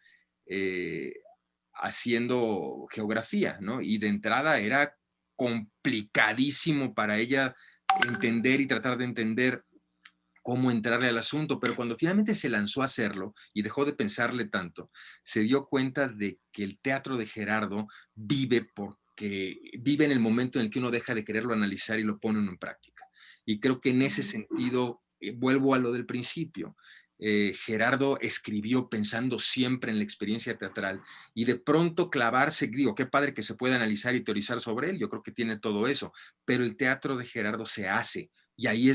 Speaker 4: haciendo geografía, ¿no? Y de entrada era complicadísimo para ella entender y tratar de entender cómo entrarle al asunto, pero cuando finalmente se lanzó a hacerlo y dejó de pensarle tanto, se dio cuenta de que el teatro de Gerardo vive en el momento en el que uno deja de quererlo analizar y lo pone uno en práctica. Y creo que en ese sentido, vuelvo a lo del principio, Gerardo escribió pensando siempre en la experiencia teatral, y de pronto clavarse, digo, qué padre que se pueda analizar y teorizar sobre él, yo creo que tiene todo eso, pero el teatro de Gerardo se hace. Y ahí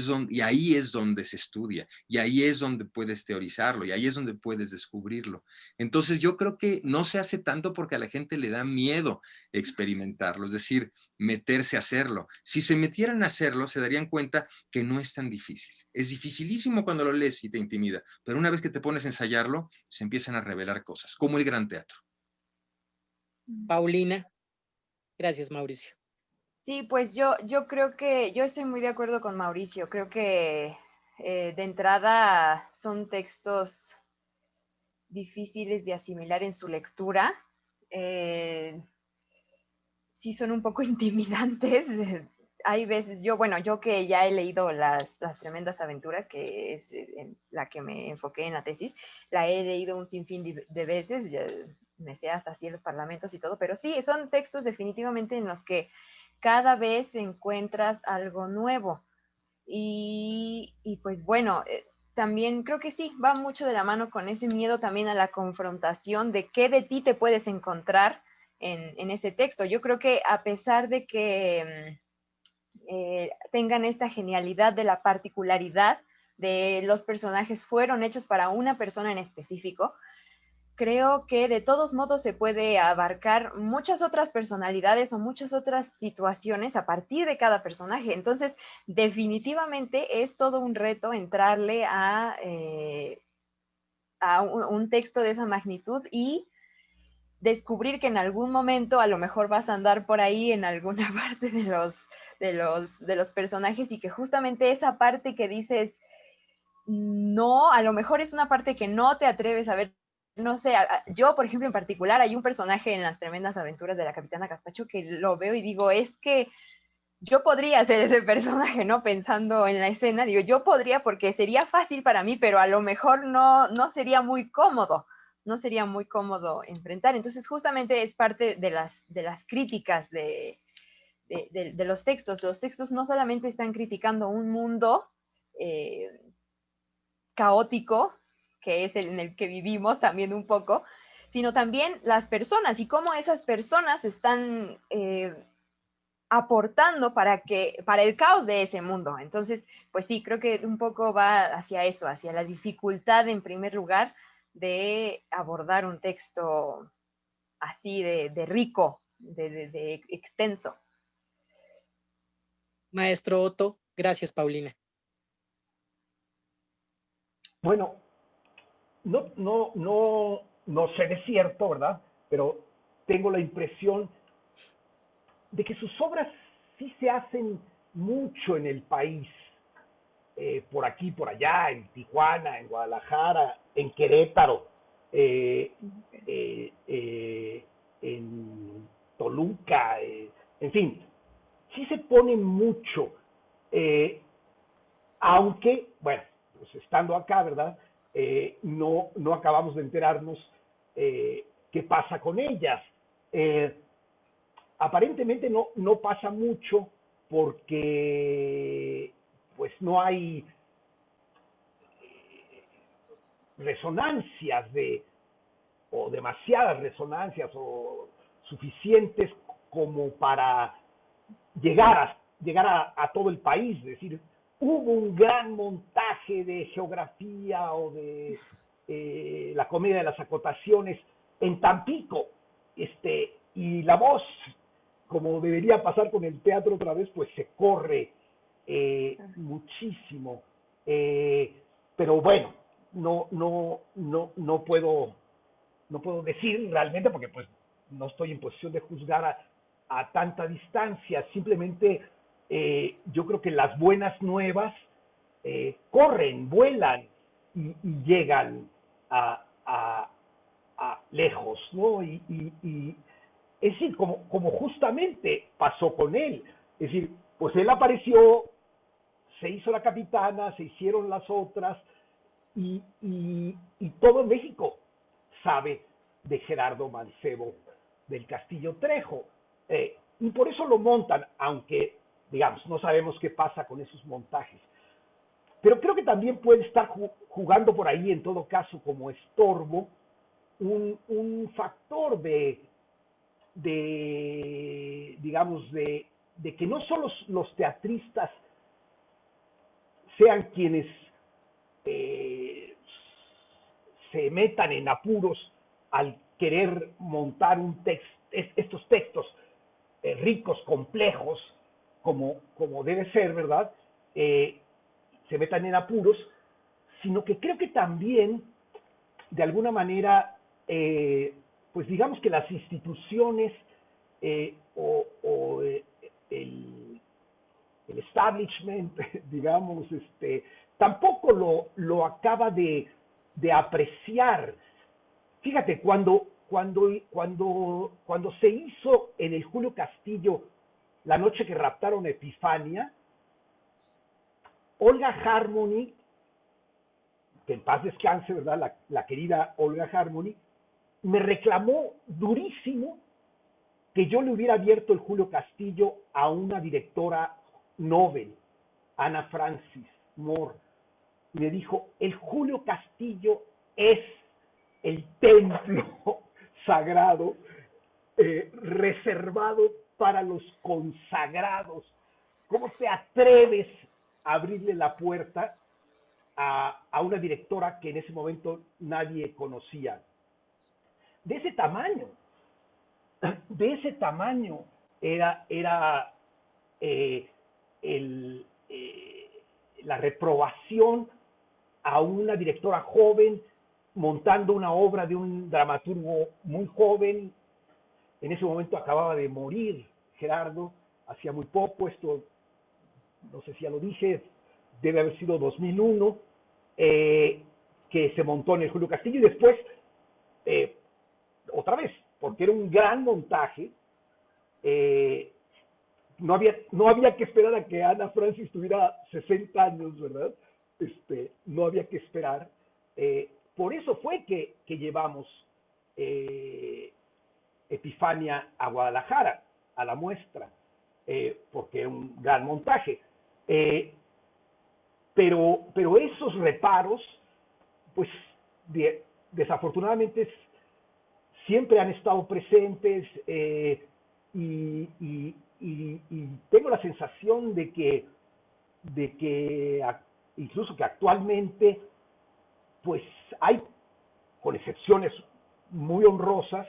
Speaker 4: es donde se estudia, y ahí es donde puedes teorizarlo, y ahí es donde puedes descubrirlo. Entonces yo creo que no se hace tanto porque a la gente le da miedo experimentarlo, es decir, meterse a hacerlo. Si se metieran a hacerlo, se darían cuenta que no es tan difícil. Es dificilísimo cuando lo lees y te intimida, pero una vez que te pones a ensayarlo, se empiezan a revelar cosas, como el gran teatro.
Speaker 1: Paulina. Gracias, Mauricio.
Speaker 3: Sí, pues yo creo que yo estoy muy de acuerdo con Mauricio. Creo que de entrada son textos difíciles de asimilar en su lectura. Sí son un poco intimidantes. Hay veces, yo que ya he leído las Tremendas Aventuras, que es en la que me enfoqué en la tesis, la he leído un sinfín de veces. me sé hasta así los parlamentos y todo, pero sí, son textos definitivamente en los que cada vez encuentras algo nuevo. Y pues bueno, también creo que sí, va mucho de la mano con ese miedo también a la confrontación de qué de ti te puedes encontrar en ese texto. Yo creo que a pesar de que tengan esta genialidad de la particularidad de los personajes fueron hechos para una persona en específico, creo que de todos modos se puede abarcar muchas otras personalidades o muchas otras situaciones a partir de cada personaje. Entonces, definitivamente es todo un reto entrarle a un texto de esa magnitud y descubrir que en algún momento a lo mejor vas a andar por ahí en alguna parte de los personajes y que justamente esa parte que dices, no, a lo mejor es una parte que no te atreves a ver. No sé, yo, por ejemplo, en particular, hay un personaje en Las Tremendas Aventuras de la Capitana Caspacho que lo veo y digo, es que yo podría ser ese personaje, ¿no? Pensando en la escena, digo, yo podría porque sería fácil para mí, pero a lo mejor no sería muy cómodo, no sería muy cómodo enfrentar. Entonces, justamente es parte de las críticas de los textos. Los textos no solamente están criticando un mundo caótico, que es el en el que vivimos también un poco, sino también las personas y cómo esas personas están aportando para el caos de ese mundo. Entonces, pues sí, creo que un poco va hacia eso, hacia la dificultad en primer lugar de abordar un texto así de rico, de extenso.
Speaker 1: Maestro Otto, gracias, Paulina.
Speaker 2: Bueno, no sé de cierto, ¿verdad? Pero tengo la impresión de que sus obras sí se hacen mucho en el país, por aquí, por allá, en Tijuana, en Guadalajara, en Querétaro, en Toluca, en fin, sí se pone mucho, aunque, bueno, pues estando acá, ¿verdad? No acabamos de enterarnos qué pasa con ellas. Aparentemente no pasa mucho porque pues no hay resonancias o demasiadas resonancias o suficientes como para llegar a todo el país. Es decir, hubo un gran montaje de geografía o de la comedia de las acotaciones en Tampico, y la voz, como debería pasar con el teatro otra vez, pues se corre muchísimo. Pero bueno, no puedo decir realmente porque pues no estoy en posición de juzgar a tanta distancia. Simplemente yo creo que las buenas nuevas corren, vuelan y llegan a lejos, ¿no? Y es decir, como justamente pasó con él. Es decir, pues él apareció, se hizo la capitana, se hicieron las otras, y todo México sabe de Gerardo Mancebo del Castillo Trejo. Y por eso lo montan, aunque, digamos, no sabemos qué pasa con esos montajes. Pero creo que también puede estar jugando por ahí, en todo caso, como estorbo, un factor digamos, de que no solo los teatristas sean quienes se metan en apuros al querer montar estos textos ricos, complejos, como debe ser, ¿verdad? Se metan en apuros, sino que creo que también, de alguna manera, pues digamos que las instituciones o el establishment, digamos, tampoco lo acaba de apreciar. Fíjate, cuando se hizo en el Julio Castillo La noche que raptaron a Epifania, Olga Harmony, que en paz descanse, ¿verdad? La querida Olga Harmony, me reclamó durísimo que yo le hubiera abierto el Julio Castillo a una directora Nobel, Ana Francis Moore. Me dijo, el Julio Castillo es el templo sagrado reservado para los consagrados. ¿Cómo te atreves a abrirle la puerta a una directora que en ese momento nadie conocía? De ese tamaño era la reprobación a una directora joven montando una obra de un dramaturgo muy joven. En ese momento acababa de morir Gerardo, hacía muy poco, esto no sé si ya lo dije, debe haber sido 2001, que se montó en el Julio Castillo, y después, otra vez, porque era un gran montaje, no había que esperar a que Ana Francis tuviera 60 años, ¿verdad? No había que esperar. Por eso fue que llevamos Epifania a Guadalajara, a la muestra, porque era un gran montaje. Pero esos reparos, pues desafortunadamente siempre han estado presentes, y tengo la sensación de que incluso que actualmente, pues hay, con excepciones muy honrosas,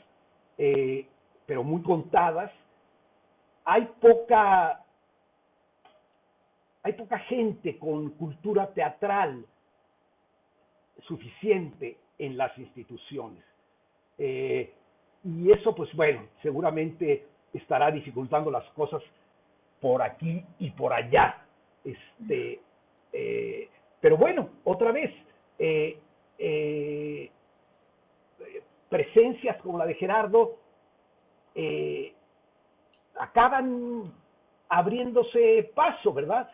Speaker 2: pero muy contadas, hay poca gente con cultura teatral suficiente en las instituciones. Y eso, pues bueno, seguramente estará dificultando las cosas por aquí y por allá. Pero bueno, otra vez, presencias como la de Gerardo acaban abriéndose paso, ¿verdad?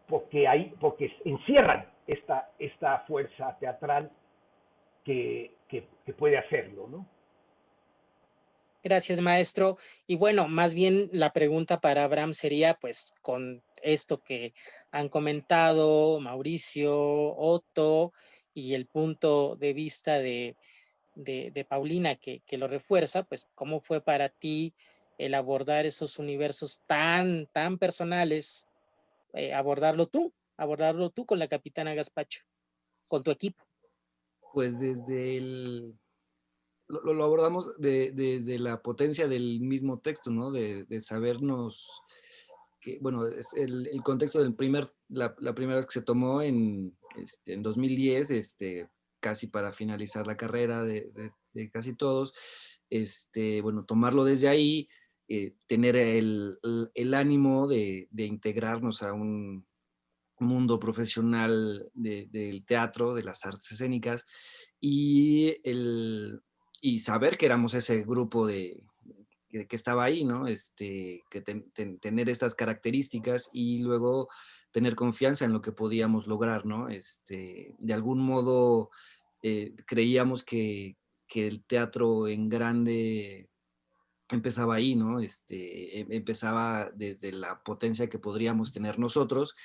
Speaker 2: Porque encierran esta fuerza teatral que puede hacerlo, ¿no?
Speaker 1: Gracias, maestro. Y bueno, más bien la pregunta para Abraham sería, pues, con esto que han comentado Mauricio, Otto, y el punto de vista de Paulina que lo refuerza, pues, ¿cómo fue para ti el abordar esos universos tan personales, abordarlo tú con la Capitana Gazpacho, con tu equipo?
Speaker 5: Pues lo abordamos desde la potencia del mismo texto, ¿no? De sabernos que, bueno, es el contexto del la primera vez que se tomó en 2010, casi para finalizar la carrera de casi todos, bueno, tomarlo desde ahí, tener el ánimo de integrarnos a un mundo profesional del teatro, de las artes escénicas, y, y saber que éramos ese grupo que estaba ahí, ¿no? Que tener estas características y luego tener confianza en lo que podíamos lograr, ¿no? De algún modo creíamos que el teatro en grande empezaba ahí, ¿no? Empezaba desde la potencia que podríamos tener nosotros,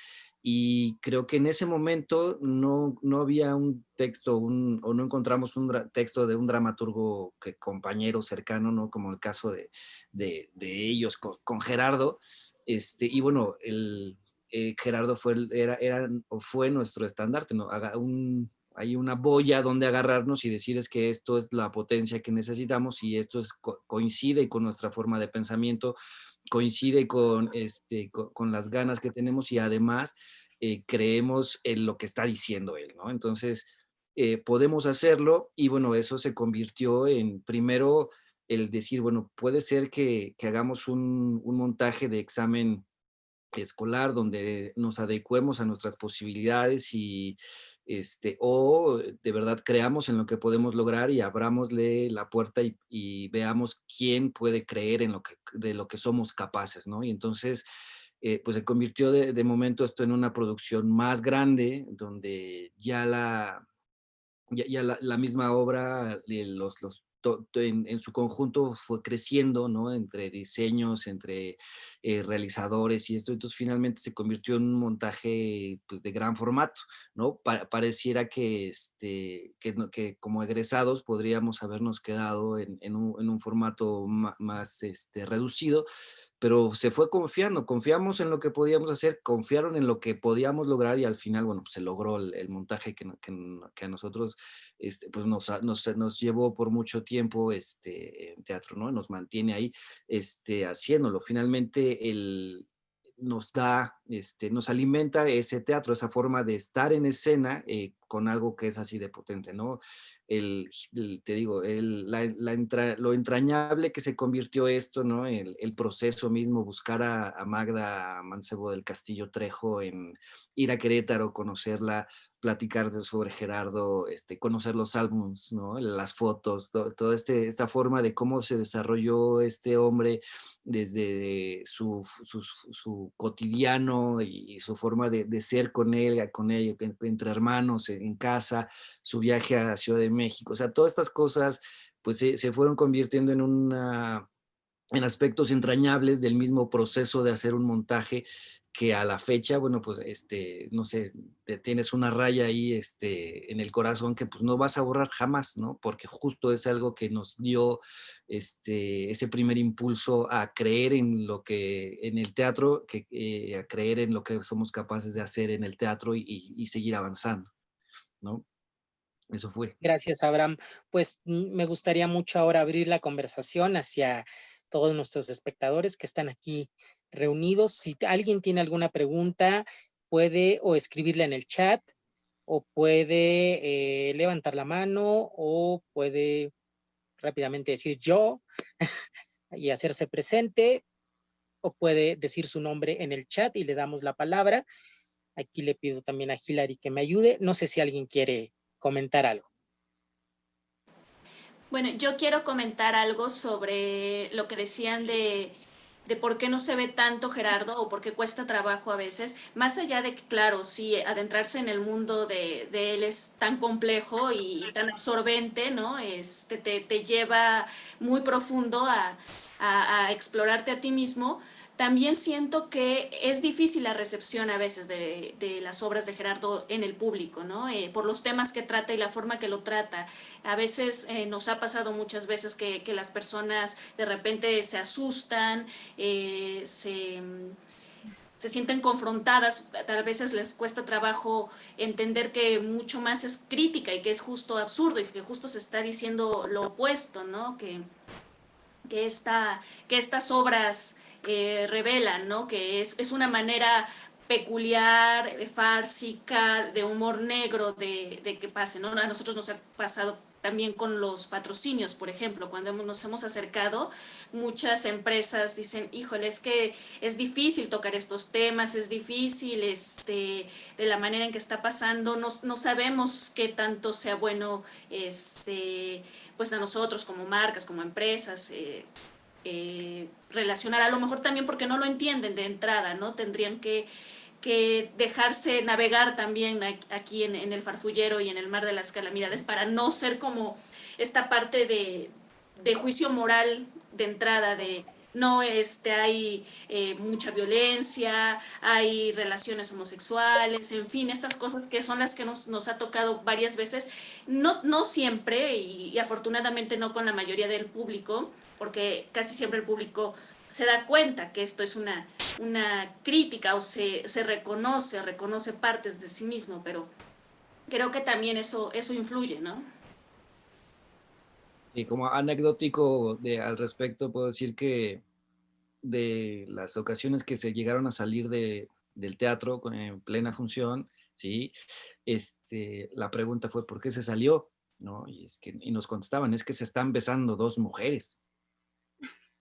Speaker 5: y creo que en ese momento no había un texto o no encontramos un texto de un dramaturgo compañero cercano, ¿no? Como el caso de ellos con Gerardo. Y bueno, Gerardo fue nuestro estandarte, ¿no? Hay una boya donde agarrarnos y decir es que esto es la potencia que necesitamos, y esto coincide con nuestra forma de pensamiento, coincide con las ganas que tenemos, y además creemos en lo que está diciendo él, ¿no? Entonces, podemos hacerlo, y bueno, eso se convirtió en, primero, el decir, bueno, puede ser que hagamos un montaje de examen escolar donde nos adecuemos a nuestras posibilidades, y o de verdad creamos en lo que podemos lograr y abramosle la puerta, y veamos quién puede creer en de lo que somos capaces, ¿no? Y entonces, pues se convirtió de momento esto en una producción más grande, donde ya ya la misma obra, en su conjunto fue creciendo, ¿no? Entre diseños, entre realizadores y esto, entonces finalmente se convirtió en un montaje pues, de gran formato, ¿no? Pareciera que, que como egresados podríamos habernos quedado en un formato más reducido, pero se fue confiando, confiamos en lo que podíamos hacer, confiaron en lo que podíamos lograr y al final, bueno, pues se logró el montaje que a nosotros pues nos llevó por mucho tiempo en teatro, ¿no? Nos mantiene ahí haciéndolo. Finalmente, nos alimenta ese teatro, esa forma de estar en escena con algo que es así de potente, ¿no? Te digo, lo entrañable que se convirtió esto, ¿no? El proceso mismo, buscar a Magda Mancebo del Castillo Trejo, en ir a Querétaro, conocerla, platicar sobre Gerardo, conocer los álbumes, ¿no? Las fotos, toda esta forma de cómo se desarrolló este hombre desde su cotidiano y su forma de ser con él, entre hermanos, en casa, su viaje a Ciudad de México, o sea, todas estas cosas pues se fueron convirtiendo en aspectos entrañables del mismo proceso de hacer un montaje que a la fecha, bueno, pues, no sé, te tienes una raya ahí, en el corazón que pues no vas a borrar jamás, ¿no? Porque justo es algo que nos dio, ese primer impulso a creer en en el teatro, a creer en lo que somos capaces de hacer en el teatro y seguir avanzando, ¿no? Eso fue.
Speaker 1: Gracias, Abraham. Pues me gustaría mucho ahora abrir la conversación hacia todos nuestros espectadores que están aquí reunidos. Si alguien tiene alguna pregunta, puede o escribirla en el chat, o puede levantar la mano, o puede rápidamente decir yo y hacerse presente, o puede decir su nombre en el chat y le damos la palabra. Aquí le pido también a Hilary que me ayude. No sé si alguien quiere comentar algo.
Speaker 6: Bueno, yo quiero comentar algo sobre lo que decían de por qué no se ve tanto Gerardo o por qué cuesta trabajo a veces, más allá de que, claro, sí, adentrarse en el mundo de él es tan complejo y tan absorbente, ¿no? Te lleva muy profundo a explorarte a ti mismo. También siento que es difícil la recepción a veces de las obras de Gerardo en el público, ¿no? Por los temas que trata y la forma que lo trata. A veces nos ha pasado muchas veces que las personas de repente se asustan, se sienten confrontadas, a veces les cuesta trabajo entender que mucho más es crítica y que es justo absurdo y que justo se está diciendo lo opuesto, ¿no? Que estas obras revelan, ¿no? Que es una manera peculiar, fársica, de humor negro de que pase, ¿no? A nosotros nos ha pasado también con los patrocinios, por ejemplo, cuando nos hemos acercado, muchas empresas dicen, híjole, es que es difícil tocar estos temas, es difícil, de la manera en que está pasando, no sabemos qué tanto sea bueno, pues a nosotros como marcas, como empresas, relacionar, a lo mejor también porque no lo entienden de entrada, ¿no? Tendrían que dejarse navegar también aquí en el farfullero y en el mar de las calamidades para no ser como esta parte de juicio moral de entrada, de no hay mucha violencia, hay relaciones homosexuales, en fin, estas cosas que son las que nos ha tocado varias veces, no siempre y afortunadamente no con la mayoría del público, porque casi siempre el público se da cuenta que esto es una crítica o se reconoce partes de sí mismo, pero creo que también eso influye, ¿no?
Speaker 5: Y como anecdótico al respecto, puedo decir que de las ocasiones que se llegaron a salir del teatro en plena función, ¿sí? La pregunta fue, ¿por qué se salió? ¿No? Y nos contestaban, es que se están besando dos mujeres.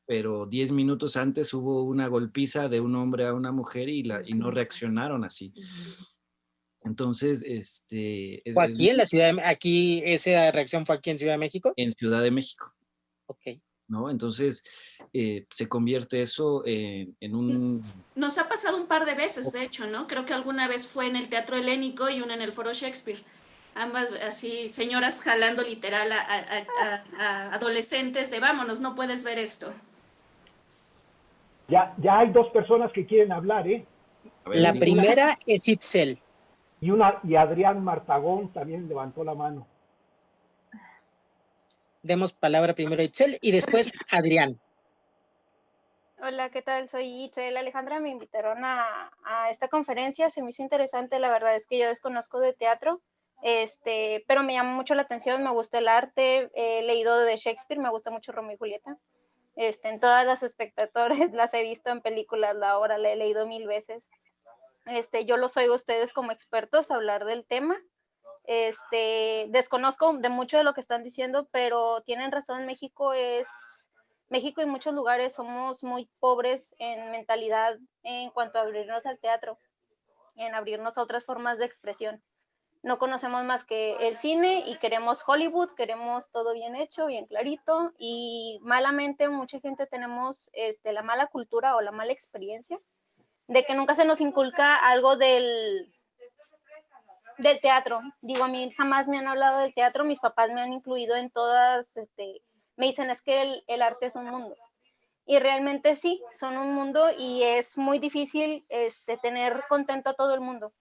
Speaker 5: Pero 10 minutos antes hubo una golpiza de un hombre a una mujer y no reaccionaron así. Entonces,
Speaker 1: ¿Fue aquí en la ciudad aquí esa reacción fue aquí en Ciudad de México?
Speaker 5: En Ciudad de México.
Speaker 1: Ok.
Speaker 5: ¿No? Entonces, se convierte eso en un...
Speaker 6: Nos ha pasado un par de veces, de hecho, ¿no? Creo que alguna vez fue en el Teatro Helénico y una en el Foro Shakespeare. ambas así, señoras jalando literal a adolescentes de vámonos, no puedes ver esto.
Speaker 2: Ya hay dos personas que quieren hablar, ¿eh?
Speaker 5: A ver,
Speaker 1: La
Speaker 5: Uri.
Speaker 1: primera es Itzel.
Speaker 2: Y Adrián Martagón también levantó la mano.
Speaker 1: Demos palabra primero a Itzel y después a Adrián.
Speaker 7: Hola, ¿qué tal? Soy Itzel Alejandra, me invitaron a esta conferencia, se me hizo interesante, la verdad es que yo desconozco de teatro, pero me llama mucho la atención, me gusta el arte, he leído de Shakespeare, me gusta mucho Romeo y Julieta, en todas las espectadores las he visto en películas, la obra la he leído 1000 veces, yo los oigo a ustedes como expertos hablar del tema, desconozco de mucho de lo que están diciendo, pero tienen razón, México y muchos lugares somos muy pobres en mentalidad en cuanto a abrirnos al teatro, en abrirnos a otras formas de expresión. No conocemos más que el cine y queremos Hollywood, queremos todo bien hecho, bien clarito y malamente mucha gente tenemos la mala cultura o la mala experiencia de que nunca se nos inculca algo del teatro. Digo, a mí jamás me han hablado del teatro, mis papás me han incluido en todas, me dicen es que el arte es un mundo. Y realmente sí, son un mundo y es muy difícil tener contento a todo el mundo,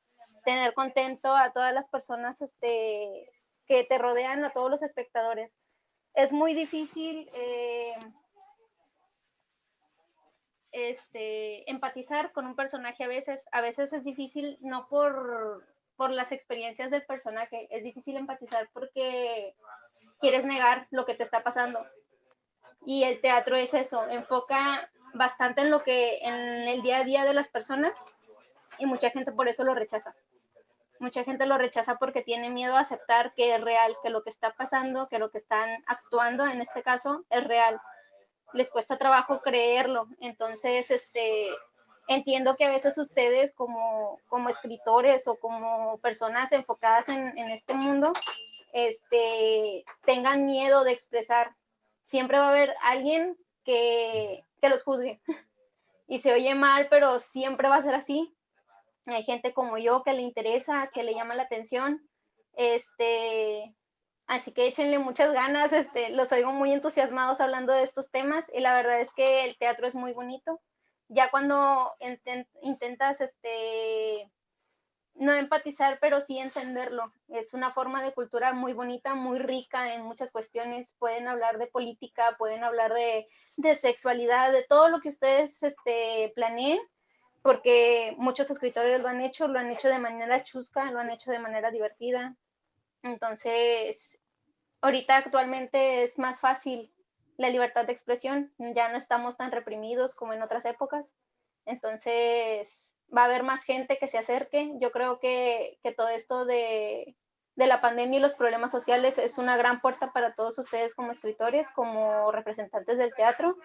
Speaker 7: tener contento a todas las personas que te rodean, a todos los espectadores. Es muy difícil empatizar con un personaje a veces es difícil no por las experiencias del personaje, es difícil empatizar porque quieres negar lo que te está pasando. Y el teatro es eso, enfoca bastante en en el día a día de las personas y mucha gente por eso lo rechaza. Mucha gente lo rechaza porque tiene miedo a aceptar que es real, que lo que está pasando, que lo que están actuando en este caso es real. Les cuesta trabajo creerlo. Entonces, entiendo que a veces ustedes como escritores o como personas enfocadas en este mundo, tengan miedo de expresar. Siempre va a haber alguien que los juzgue. Y se oye mal, pero siempre va a ser así. Hay gente como yo que le interesa, que le llama la atención. Así que échenle muchas ganas. Los oigo muy entusiasmados hablando de estos temas y la verdad es que el teatro es muy bonito. Ya cuando intentas no empatizar, pero sí entenderlo. Es una forma de cultura muy bonita, muy rica en muchas cuestiones. Pueden hablar de política, pueden hablar de sexualidad, de todo lo que ustedes planeen, porque muchos escritores lo han hecho de manera chusca, lo han hecho de manera divertida. Entonces, ahorita actualmente es más fácil la libertad de expresión, ya no estamos tan reprimidos como en otras épocas. Entonces, va a haber más gente que se acerque. Yo creo que todo esto de la pandemia y los problemas sociales es una gran puerta para todos ustedes como escritores, como representantes del teatro.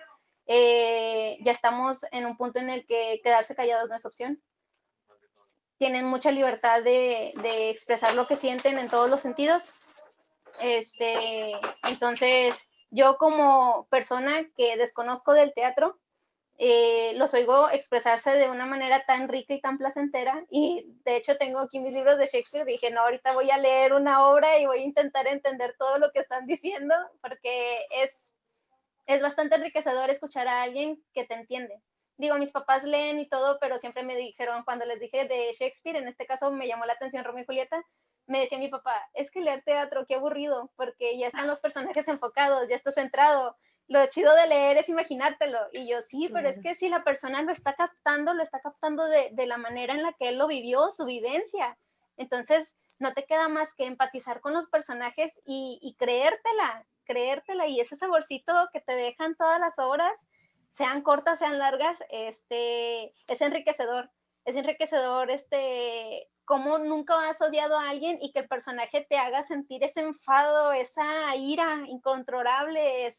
Speaker 7: Ya estamos en un punto en el que quedarse callados no es opción. Tienen mucha libertad de expresar lo que sienten en todos los sentidos. Entonces, yo como persona que desconozco del teatro, los oigo expresarse de una manera tan rica y tan placentera y de hecho tengo aquí mis libros de Shakespeare, dije no, ahorita voy a leer una obra y voy a intentar entender todo lo que están diciendo porque es bastante enriquecedor escuchar a alguien que te entiende. Digo, mis papás leen y todo, pero siempre me dijeron, cuando les dije de Shakespeare, en este caso me llamó la atención Romeo y Julieta, me decía mi papá, es que leer teatro, qué aburrido, porque ya están los personajes enfocados, ya está centrado. Lo chido de leer es imaginártelo. Y yo, sí, pero es que si la persona lo está captando de la manera en la que él lo vivió, su vivencia. Entonces, no te queda más que empatizar con los personajes y creértela. Y ese saborcito que te dejan todas las obras, sean cortas, sean largas, es enriquecedor. Es enriquecedor, cómo nunca has odiado a alguien y que el personaje te haga sentir ese enfado, esa ira incontrolable,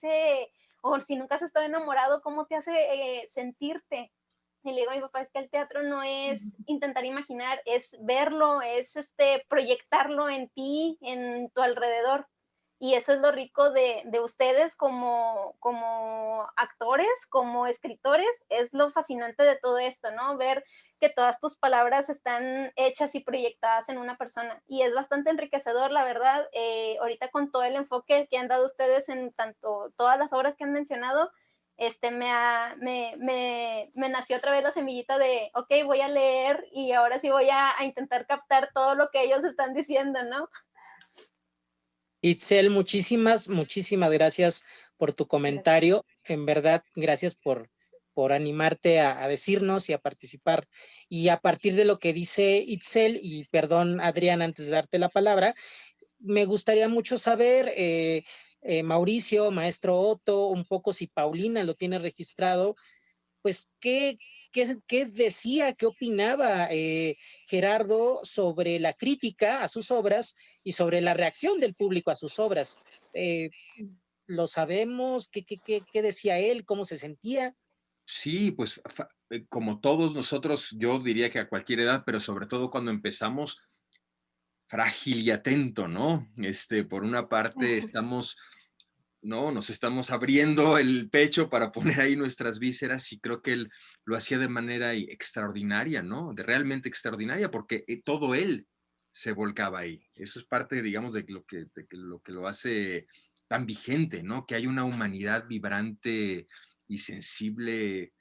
Speaker 7: o si nunca has estado enamorado, cómo te hace sentirte. Y le digo a mi papá, es que el teatro no es intentar imaginar, es verlo, es proyectarlo en ti, en tu alrededor. Y eso es lo rico de ustedes como actores, como escritores, es lo fascinante de todo esto, ¿no? Ver que todas tus palabras están hechas y proyectadas en una persona. Y es bastante enriquecedor, la verdad. Ahorita con todo el enfoque que han dado ustedes en tanto todas las obras que han mencionado, me nació otra vez la semillita de, ok, voy a leer y ahora sí voy a intentar captar todo lo que ellos están diciendo, ¿no?
Speaker 1: Itzel, muchísimas gracias por tu comentario. En verdad, gracias por animarte a decirnos y a participar. Y a partir de lo que dice Itzel, y perdón, Adrián, antes de darte la palabra, me gustaría mucho saber, Mauricio, maestro Otto, un poco si Paulina lo tiene registrado, pues, ¿qué decía, qué opinaba Gerardo sobre la crítica a sus obras y sobre la reacción del público a sus obras? ¿Lo sabemos? ¿Qué decía él? ¿Cómo se sentía?
Speaker 4: Sí, pues como todos nosotros, yo diría que a cualquier edad, pero sobre todo cuando empezamos, frágil y atento, ¿no? Por una parte estamos, ¿no? Nos estamos abriendo el pecho para poner ahí nuestras vísceras y creo que él lo hacía de manera extraordinaria, ¿no? Realmente extraordinaria, porque todo él se volcaba ahí. Eso es parte, digamos, de lo que lo hace tan vigente, ¿no? Que hay una humanidad vibrante y sensible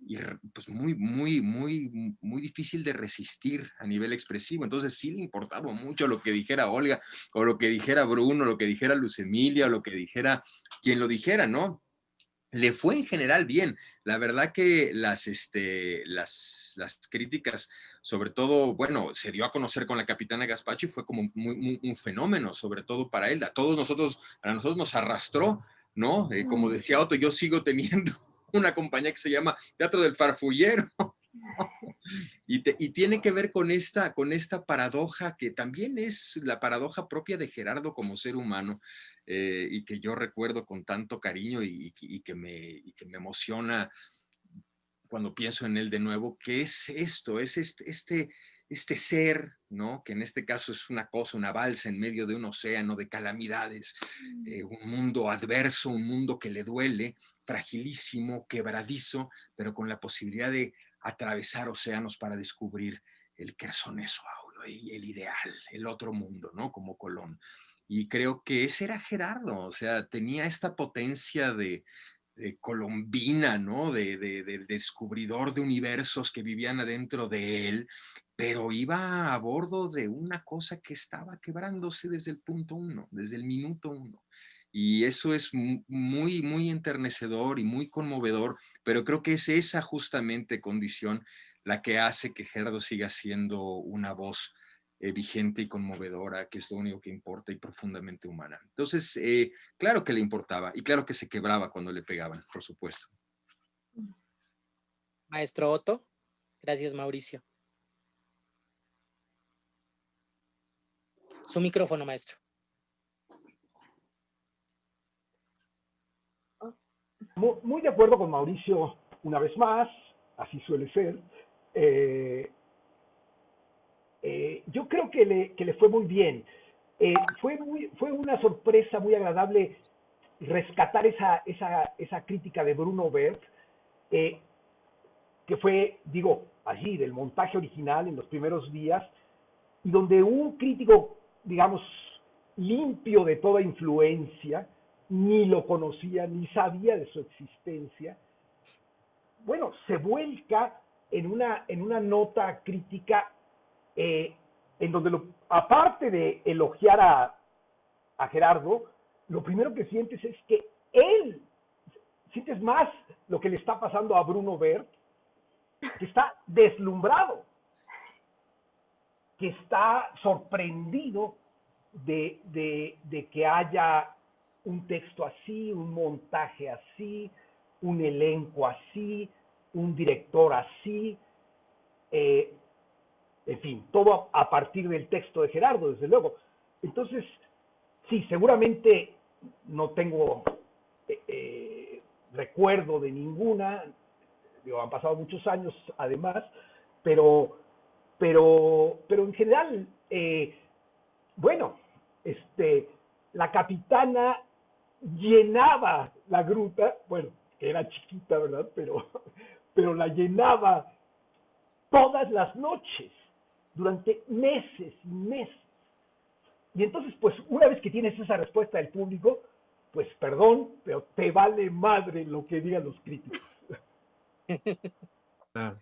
Speaker 4: y pues muy difícil de resistir a nivel expresivo. Entonces sí le importaba mucho lo que dijera Olga, o lo que dijera Bruno, lo que dijera Luz Emilia, o lo que dijera quien lo dijera, ¿no? Le fue en general bien. La verdad que las críticas, sobre todo, bueno, se dio a conocer con la Capitana Gaspacho y fue como un fenómeno, sobre todo para él. A nosotros nos arrastró, ¿no? Como decía Otto, yo sigo teniendo una compañía que se llama Teatro del Farfullero. Y tiene que ver con esta paradoja que también es la paradoja propia de Gerardo como ser humano, y que yo recuerdo con tanto cariño y que me emociona cuando pienso en él de nuevo, que es esto, es este ser, ¿no? Que en este caso es una cosa, una balsa en medio de un océano de calamidades, un mundo adverso, un mundo que le duele, fragilísimo, quebradizo, pero con la posibilidad de atravesar océanos para descubrir el Quersoneso Aulo, el ideal, el otro mundo, ¿no? Como Colón. Y creo que ese era Gerardo, o sea, tenía esta potencia de colombina, ¿no? De descubridor de universos que vivían adentro de él, pero iba a bordo de una cosa que estaba quebrándose desde el punto uno, desde el minuto uno. Y eso es muy enternecedor y muy conmovedor, pero creo que es esa justamente condición la que hace que Gerardo siga siendo una voz vigente y conmovedora, que es lo único que importa y profundamente humana. Entonces, claro que le importaba y claro que se quebraba cuando le pegaban, por supuesto.
Speaker 1: Maestro Otto. Gracias, Mauricio. Su micrófono, maestro.
Speaker 2: Muy de acuerdo con Mauricio, una vez más, así suele ser. Yo creo que le fue muy bien. Fue una sorpresa muy agradable rescatar esa crítica de Bruno Berg, que fue, digo, allí, del montaje original en los primeros días, y donde un crítico, digamos, limpio de toda influencia, ni lo conocía, ni sabía de su existencia, bueno, se vuelca en una nota crítica en donde, aparte de elogiar a Gerardo, lo primero que sientes es que él, sientes más lo que le está pasando a Bruno Berg, que está deslumbrado, que está sorprendido de que haya un texto así, un montaje así, un elenco así, un director así, en fin, todo a partir del texto de Gerardo, desde luego. Entonces, sí, seguramente no tengo recuerdo de ninguna, digo, han pasado muchos años además, pero en general, bueno, la capitana llenaba la gruta, bueno, que era chiquita, ¿verdad? Pero la llenaba todas las noches, durante meses y meses. Y entonces, pues, una vez que tienes esa respuesta del público, pues, perdón, pero te vale madre lo que digan los críticos.
Speaker 5: Claro.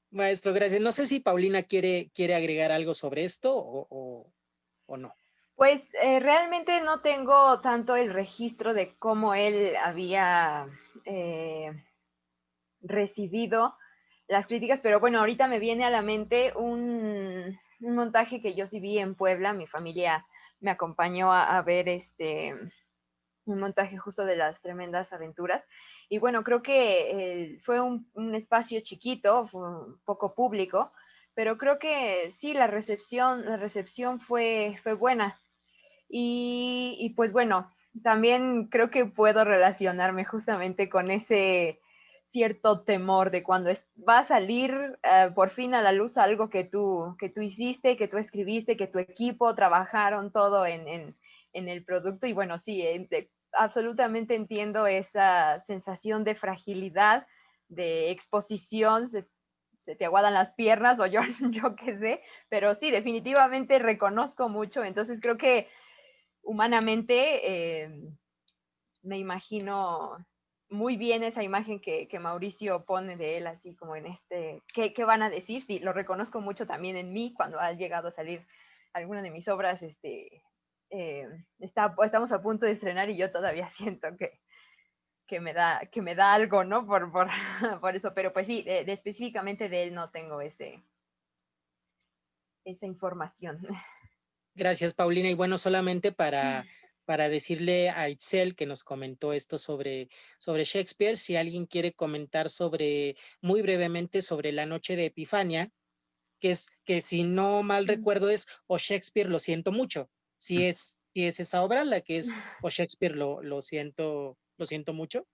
Speaker 1: Maestro, gracias. No sé si Paulina quiere agregar algo sobre esto o no.
Speaker 3: Pues realmente no tengo tanto el registro de cómo él había recibido las críticas, pero bueno, ahorita me viene a la mente un montaje que yo sí vi en Puebla. Mi familia me acompañó a ver un montaje justo de las tremendas aventuras. Y bueno, creo que fue un espacio chiquito, fue un poco público, pero creo que sí, la recepción fue buena. Y pues bueno, también creo que puedo relacionarme justamente con ese cierto temor de cuando va a salir por fin a la luz algo que tú hiciste, que tú escribiste, que tu equipo trabajaron todo en el producto. Y bueno, sí, absolutamente entiendo esa sensación de fragilidad, de exposición, se te aguadan las piernas o yo qué sé, pero sí, definitivamente reconozco mucho. Entonces creo que humanamente me imagino muy bien esa imagen que Mauricio pone de él, así como en ¿qué van a decir? Sí, lo reconozco mucho también en mí, cuando ha llegado a salir alguna de mis obras, estamos a punto de estrenar y yo todavía siento que me da algo, ¿no? Por eso, pero pues sí, específicamente de él no tengo esa información.
Speaker 1: Gracias, Paulina. Y bueno, solamente para decirle a Itzel que nos comentó esto sobre Shakespeare, si alguien quiere comentar muy brevemente sobre La Noche de Epifania, que si no mal recuerdo es O Shakespeare lo siento mucho. Si es esa obra la que es O Shakespeare lo siento mucho.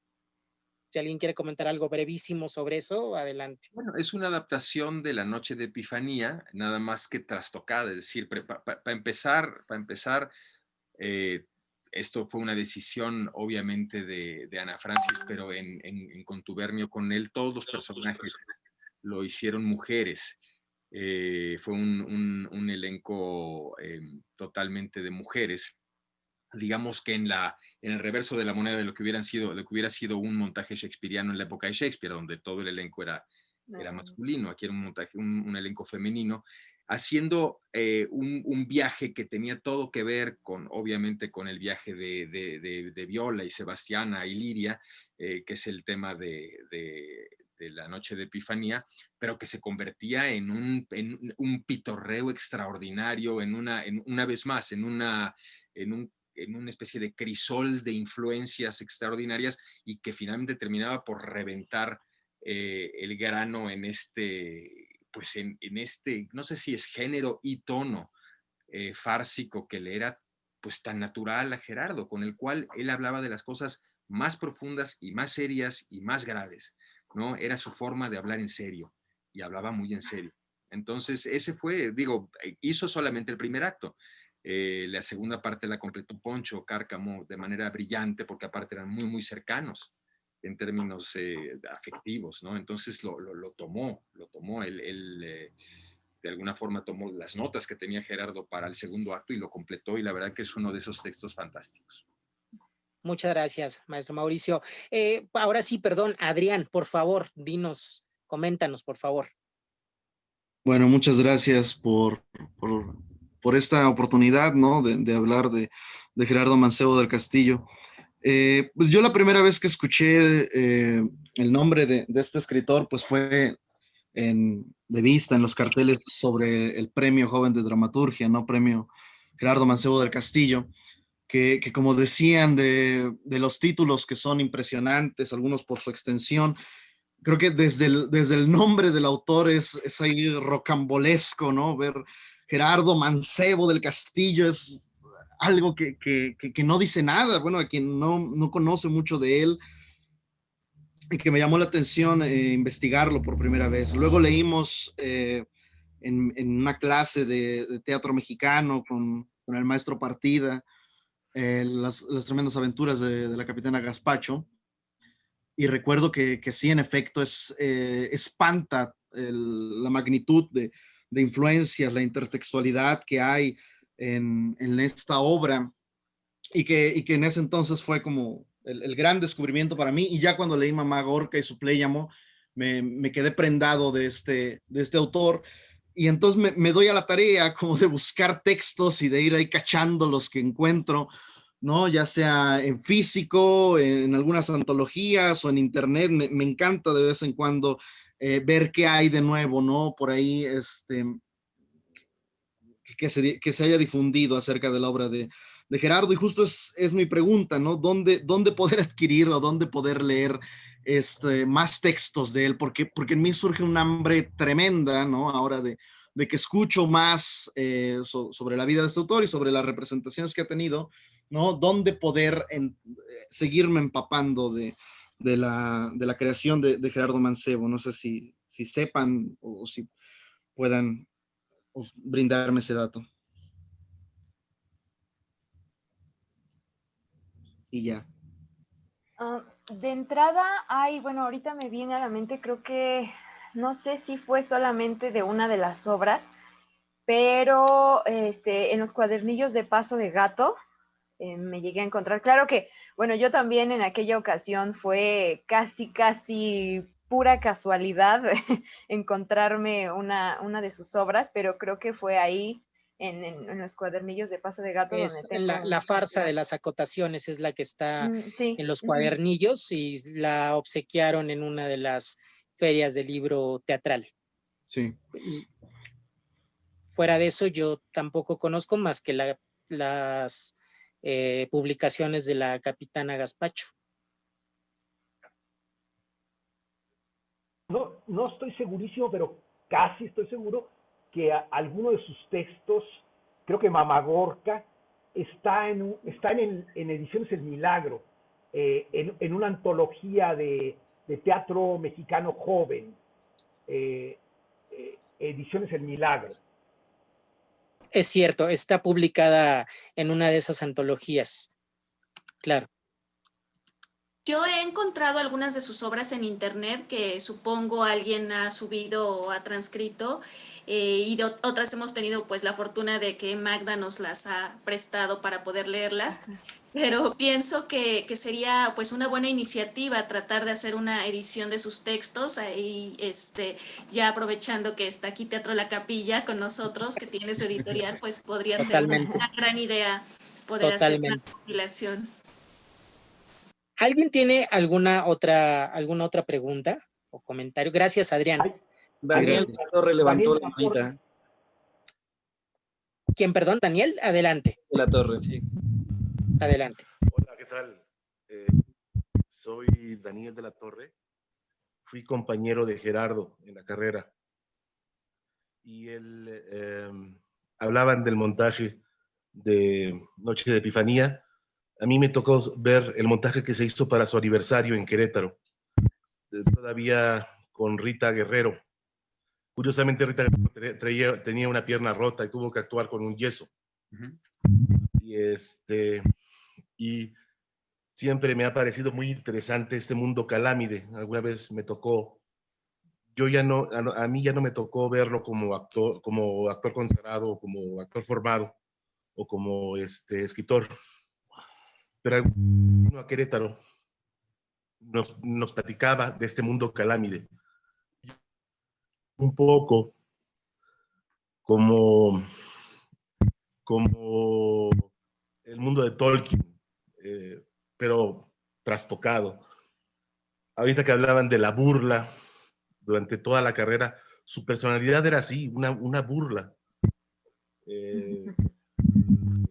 Speaker 1: Si alguien quiere comentar algo brevísimo sobre eso, adelante.
Speaker 4: Bueno, es una adaptación de La Noche de Epifanía, nada más que trastocada, es decir, para empezar, esto fue una decisión obviamente de Ana Francis, pero en contubernio con él, todos los personajes lo hicieron mujeres. Fue un elenco totalmente de mujeres. Digamos que en el reverso de la moneda de lo que hubiera sido un montaje shakespeariano en la época de Shakespeare, donde todo el elenco era masculino. Aquí era un montaje, un elenco femenino, haciendo un viaje que tenía todo que ver obviamente con el viaje de Viola y Sebastiana y Liria, que es el tema de La Noche de Epifanía, pero que se convertía en un pitorreo extraordinario, en una vez más, en una especie de crisol de influencias extraordinarias, y que finalmente terminaba por reventar el grano en pues en este, no sé si es género y tono fársico que le era pues tan natural a Gerardo, con el cual él hablaba de las cosas más profundas y más serias y más graves, ¿no? Era su forma de hablar en serio, y hablaba muy en serio. Entonces, ese fue, hizo solamente el primer acto. La segunda parte la completó Poncho Cárcamo de manera brillante, porque aparte eran muy, muy cercanos en términos afectivos, ¿no? Entonces lo tomó, él de alguna forma tomó las notas que tenía Gerardo para el segundo acto y lo completó, y la verdad que es uno de esos textos fantásticos.
Speaker 1: Muchas gracias, maestro Mauricio. Ahora sí, perdón, Adrián, por favor, coméntanos, por favor.
Speaker 8: Bueno, muchas gracias por esta oportunidad, ¿no? de hablar de Gerardo Mancebo del Castillo. Pues yo la primera vez que escuché el nombre de este escritor, pues fue de vista en los carteles sobre el Premio Joven de Dramaturgia, ¿no? Premio Gerardo Mancebo del Castillo, que como decían de los títulos, que son impresionantes, algunos por su extensión. Creo que desde el nombre del autor es ahí rocambolesco, ¿no? Ver Gerardo Mancebo del Castillo es algo que no dice nada. Bueno, a quien no conoce mucho de él, y que me llamó la atención investigarlo por primera vez. Luego leímos en una clase de teatro mexicano con el maestro Partida, las tremendas aventuras de la capitana Gaspacho. Y recuerdo que sí, en efecto, espanta la magnitud de influencias, la intertextualidad que hay en esta obra, y que en ese entonces fue como el gran descubrimiento para mí. Y ya cuando leí Mamá Gorka y su Pléyamo, me quedé prendado de este autor. Y entonces me doy a la tarea como de buscar textos y de ir ahí cachando los que encuentro, ¿no? Ya sea en físico, en algunas antologías o en internet. Me encanta de vez en cuando ver qué hay de nuevo, ¿no? Por ahí, que se haya difundido acerca de la obra de Gerardo. Y justo es mi pregunta, ¿no? ¿Dónde poder adquirir o dónde poder leer más textos de él? Porque en mí surge un hambre tremenda, ¿no? Ahora de que escucho más sobre la vida de este autor y sobre las representaciones que ha tenido, ¿no? ¿Dónde poder seguirme empapando de la creación de Gerardo Mancebo? No sé si sepan o si puedan brindarme ese dato. Y ya.
Speaker 3: De entrada bueno, ahorita me viene a la mente, creo que, no sé si fue solamente de una de las obras, pero en los cuadernillos de Paso de Gato me llegué a encontrar. Claro que, bueno, yo también en aquella ocasión fue casi pura casualidad encontrarme una de sus obras, pero creo que fue ahí en los cuadernillos de Paso de Gato
Speaker 1: Es
Speaker 3: donde tengo
Speaker 1: la farsa de las acotaciones, es la que está
Speaker 3: sí.
Speaker 1: en los cuadernillos y la obsequiaron en una de las ferias de libro teatral.
Speaker 8: Sí.
Speaker 1: Y fuera de eso, yo tampoco conozco más que las publicaciones de la capitana Gaspacho.
Speaker 2: No estoy segurísimo, pero casi estoy seguro que alguno de sus textos, creo que Mamagorca, está en Ediciones El Milagro, en una antología de teatro mexicano joven, Ediciones El Milagro.
Speaker 1: Es cierto, está publicada en una de esas antologías, claro.
Speaker 6: Yo he encontrado algunas de sus obras en internet que supongo alguien ha subido o ha transcrito, y otras hemos tenido pues la fortuna de que Magda nos las ha prestado para poder leerlas, pero pienso que sería pues una buena iniciativa tratar de hacer una edición de sus textos, ahí ya aprovechando que está aquí Teatro La Capilla con nosotros, que tiene su editorial, pues podría ser una gran idea poder hacer una compilación.
Speaker 1: ¿Alguien tiene alguna otra pregunta o comentario? Gracias, Adrián.
Speaker 5: Daniel de la Torre levantó la manita.
Speaker 1: ¿Quién, perdón? Daniel, adelante.
Speaker 5: De la Torre, sí.
Speaker 9: Adelante. Hola, ¿qué tal? Soy Daniel de la Torre. Fui compañero de Gerardo en la carrera. Y él hablaban del montaje de Noche de Epifanía. A mí me tocó ver el montaje que se hizo para su aniversario en Querétaro, todavía con Rita Guerrero. Curiosamente, Rita Guerrero tenía una pierna rota y tuvo que actuar con un yeso. Y siempre me ha parecido muy interesante este mundo calámide. Alguna vez me tocó, a mí ya no me tocó verlo como actor consagrado, como actor formado o como escritor. Pero a Querétaro nos platicaba de este mundo calámide. Un poco como el mundo de Tolkien, pero trastocado. Ahorita que hablaban de la burla durante toda la carrera, su personalidad era así, una burla.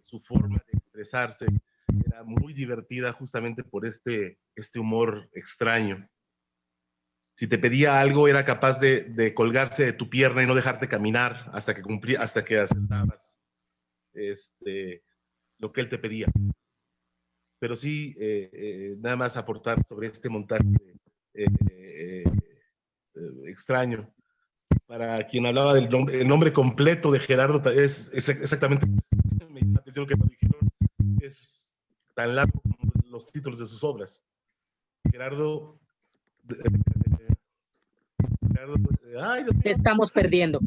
Speaker 9: Su forma de expresarse era muy divertida justamente por este humor extraño. Si te pedía algo, era capaz de colgarse de tu pierna y no dejarte caminar hasta que aceptabas lo que él te pedía. Pero sí, nada más aportar sobre este montaje extraño. Para quien hablaba del nombre completo de Gerardo, es exactamente, me llama la atención que me dijeron, es tan largo como los títulos de sus obras. Gerardo, ay, Dios mío.
Speaker 1: Te estamos perdiendo.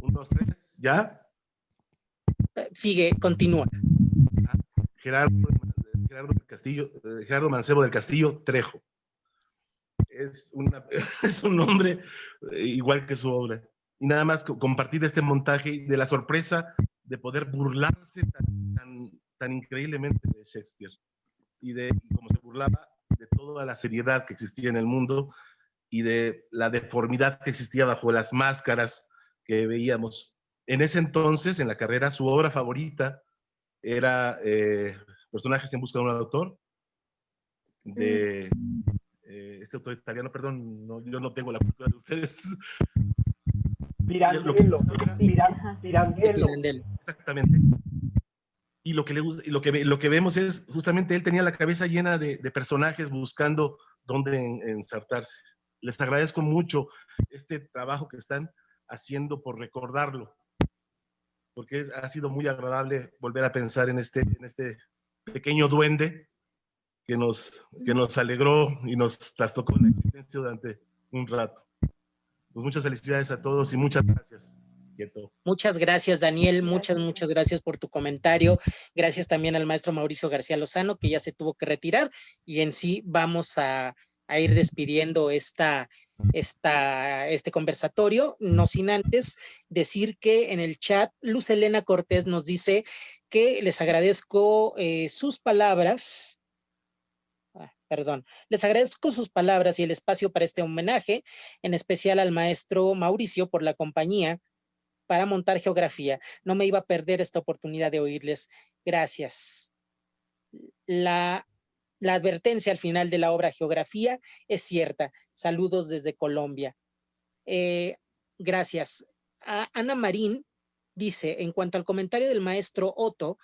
Speaker 9: 1, 2, 3, ¿ya?
Speaker 1: Sigue, continúa.
Speaker 9: Gerardo del Castillo, Gerardo Mancebo del Castillo Trejo. Es un nombre igual que su obra. Y nada más compartir este montaje de la sorpresa de poder burlarse tan increíblemente de Shakespeare y cómo se burlaba de toda la seriedad que existía en el mundo y de la deformidad que existía bajo las máscaras que veíamos. En ese entonces, en la carrera, su obra favorita era Personajes en busca de un autor, de este autor italiano, perdón, yo no tengo la cultura de ustedes.
Speaker 2: Pirandello.
Speaker 9: Exactamente. Y lo que vemos es, justamente él tenía la cabeza llena de personajes buscando dónde ensartarse. Les agradezco mucho este trabajo que están haciendo por recordarlo, porque ha sido muy agradable volver a pensar en este pequeño duende que nos alegró y nos trastocó la existencia durante un rato. Pues muchas felicidades a todos y muchas gracias.
Speaker 1: Muchas gracias, Daniel. Muchas gracias por tu comentario. Gracias también al maestro Mauricio García Lozano, que ya se tuvo que retirar, y en sí vamos a ir despidiendo este conversatorio, no sin antes decir que en el chat Luz Elena Cortés nos dice que les agradezco sus palabras. Les agradezco sus palabras y el espacio para este homenaje, en especial al maestro Mauricio por la compañía para montar geografía. No me iba a perder esta oportunidad de oírles. Gracias. La advertencia al final de la obra Geografía es cierta. Saludos desde Colombia. Gracias. Ana Marín dice, en cuanto al comentario del maestro Otto,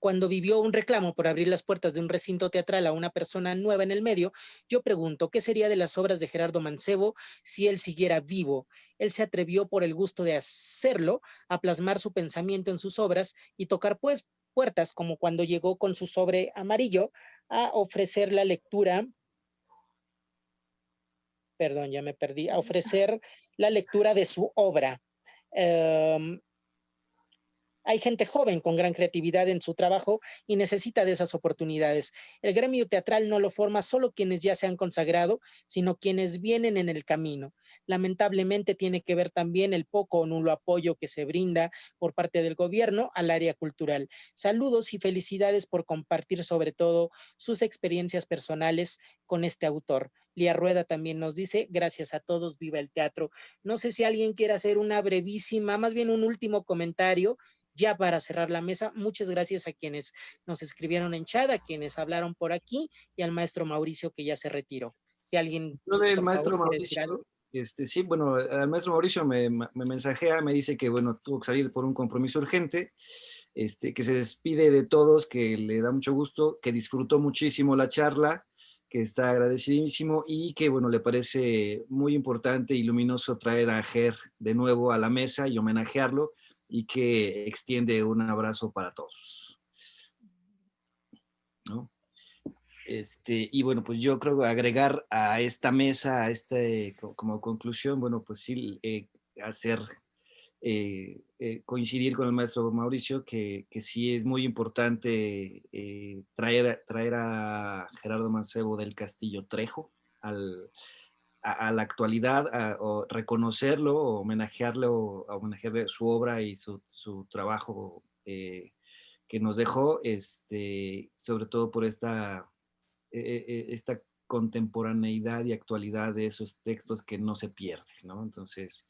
Speaker 1: cuando vivió un reclamo por abrir las puertas de un recinto teatral a una persona nueva en el medio, yo pregunto, ¿qué sería de las obras de Gerardo Mancebo si él siguiera vivo? Él se atrevió por el gusto de hacerlo, a plasmar su pensamiento en sus obras y tocar puertas, como cuando llegó con su sobre amarillo a ofrecer la lectura, a ofrecer la lectura de su obra. Hay gente joven con gran creatividad en su trabajo y necesita de esas oportunidades. El gremio teatral no lo forma solo quienes ya se han consagrado, sino quienes vienen en el camino. Lamentablemente tiene que ver también el poco o nulo apoyo que se brinda por parte del gobierno al área cultural. Saludos y felicidades por compartir sobre todo sus experiencias personales con este autor. Lía Rueda también nos dice, gracias a todos, viva el teatro. No sé si alguien quiere hacer una brevísima, más bien un último comentario, ya para cerrar la mesa. Muchas gracias a quienes nos escribieron en chat, a quienes hablaron por aquí y al maestro Mauricio que ya se retiró. Si alguien,
Speaker 5: Lo del
Speaker 1: por
Speaker 5: maestro
Speaker 1: favor, quiere decir algo.
Speaker 5: Mauricio, sí, bueno, al maestro Mauricio me mensajea, me dice que, bueno, tuvo que salir por un compromiso urgente, que se despide de todos, que le da mucho gusto, que disfrutó muchísimo la charla, que está agradecidísimo y que, bueno, le parece muy importante y luminoso traer a Ger de nuevo a la mesa y homenajearlo, y que extiende un abrazo para todos, ¿no? Y bueno, pues yo creo que agregar a esta mesa, como conclusión, bueno, pues sí, hacer coincidir con el maestro Mauricio que sí es muy importante traer a Gerardo Mancebo del Castillo Trejo a la actualidad, o reconocerlo, o homenajearlo, a homenajearle su obra y su trabajo que nos dejó, sobre todo por esta contemporaneidad y actualidad de esos textos que no se pierden, ¿no? Entonces,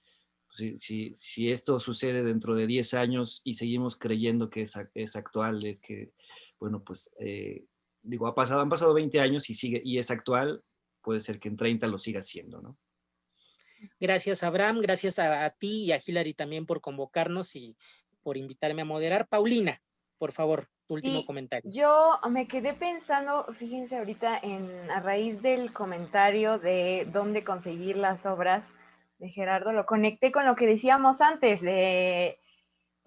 Speaker 5: si esto sucede dentro de 10 años y seguimos creyendo que es actual, es que, bueno, pues, han pasado 20 años y es actual, puede ser que en 30 lo siga siendo, ¿no?
Speaker 1: Gracias, Abraham, gracias a ti y a Hilary también por convocarnos y por invitarme a moderar. Paulina, por favor, tu último comentario.
Speaker 3: Yo me quedé pensando, fíjense ahorita, a raíz del comentario de dónde conseguir las obras de Gerardo, lo conecté con lo que decíamos antes,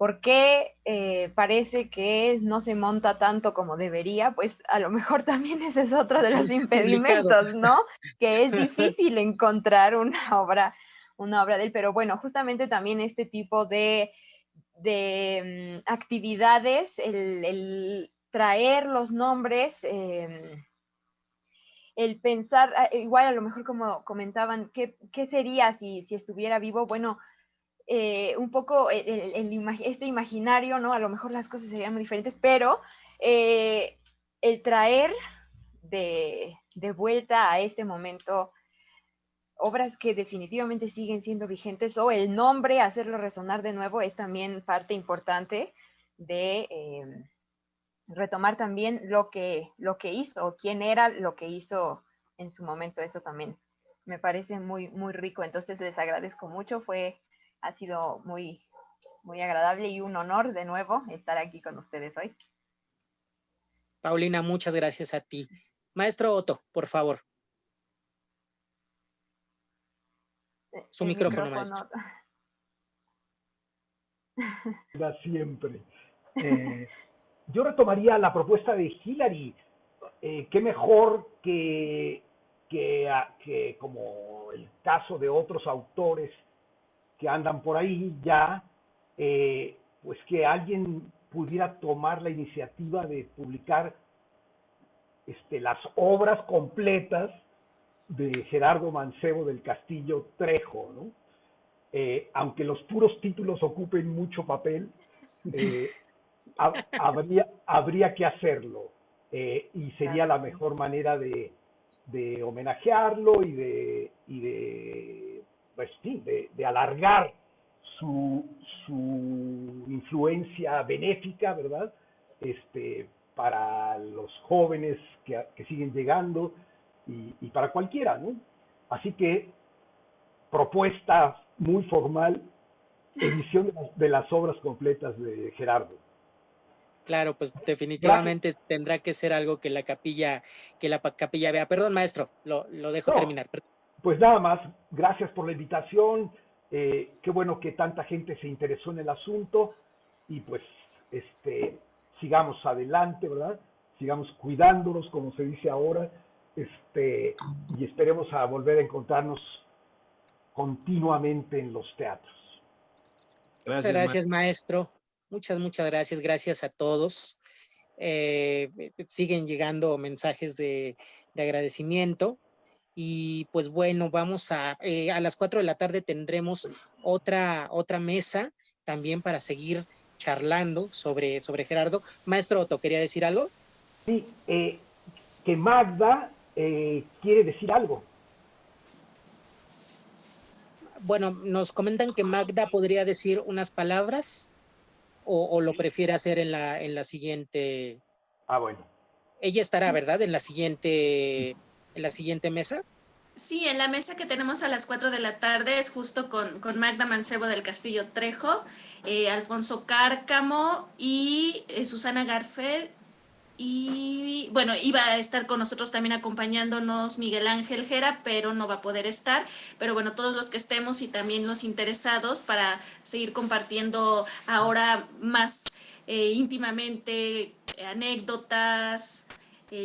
Speaker 3: ¿Por qué parece que no se monta tanto como debería? Pues a lo mejor también ese es otro de los impedimentos, ¿no? Que es difícil encontrar una obra de él, pero bueno, justamente también este tipo de actividades, el traer los nombres, el pensar, igual a lo mejor como comentaban, ¿qué sería si estuviera vivo? Bueno, un poco este imaginario, ¿no? A lo mejor las cosas serían muy diferentes, pero el traer de vuelta a este momento obras que definitivamente siguen siendo vigentes, o el nombre, hacerlo resonar de nuevo, es también parte importante de retomar también lo que hizo, o quién era lo que hizo en su momento. Eso también me parece muy, muy rico. Entonces les agradezco mucho, ha sido muy, muy agradable y un honor de nuevo estar aquí con ustedes hoy.
Speaker 1: Paulina, muchas gracias a ti. Maestro Otto, por favor. Su micrófono, maestro.
Speaker 2: Siempre. Yo retomaría la propuesta de Hilary. Qué mejor que como el caso de otros autores que andan por ahí ya, pues que alguien pudiera tomar la iniciativa de publicar las obras completas de Gerardo Mancebo del Castillo Trejo, ¿no? Aunque los puros títulos ocupen mucho papel, habría que hacerlo, y sería la mejor manera de homenajearlo y de alargar su influencia benéfica, ¿verdad? Para los jóvenes que siguen llegando y para cualquiera, ¿no? Así que propuesta muy formal, edición de las obras completas de Gerardo.
Speaker 1: Claro, pues definitivamente tendrá que ser algo que la capilla vea. Perdón, maestro, lo dejo terminar.
Speaker 2: Pues nada más, gracias por la invitación. Qué bueno que tanta gente se interesó en el asunto y pues sigamos adelante, ¿verdad? Sigamos cuidándonos, como se dice ahora, y esperemos a volver a encontrarnos continuamente en los teatros.
Speaker 1: Gracias, maestro. Muchas gracias. Gracias a todos. Siguen llegando mensajes de agradecimiento. Y pues bueno, vamos a las 4 de la tarde tendremos otra mesa también para seguir charlando sobre Gerardo. Maestro Otto, ¿quería decir algo?
Speaker 2: Sí, que Magda quiere decir algo.
Speaker 1: Bueno, nos comentan que Magda podría decir unas palabras o lo prefiere hacer en la siguiente.
Speaker 2: Bueno.
Speaker 1: Ella estará, ¿verdad? En la siguiente mesa.
Speaker 6: Sí, en la mesa que tenemos a las 4 de la tarde es justo con Magda Mancebo del Castillo Trejo, Alfonso Cárcamo y Susana Garfer. Y bueno, iba a estar con nosotros también acompañándonos Miguel Ángel Gera, pero no va a poder estar. Pero bueno, todos los que estemos y también los interesados para seguir compartiendo ahora más íntimamente anécdotas,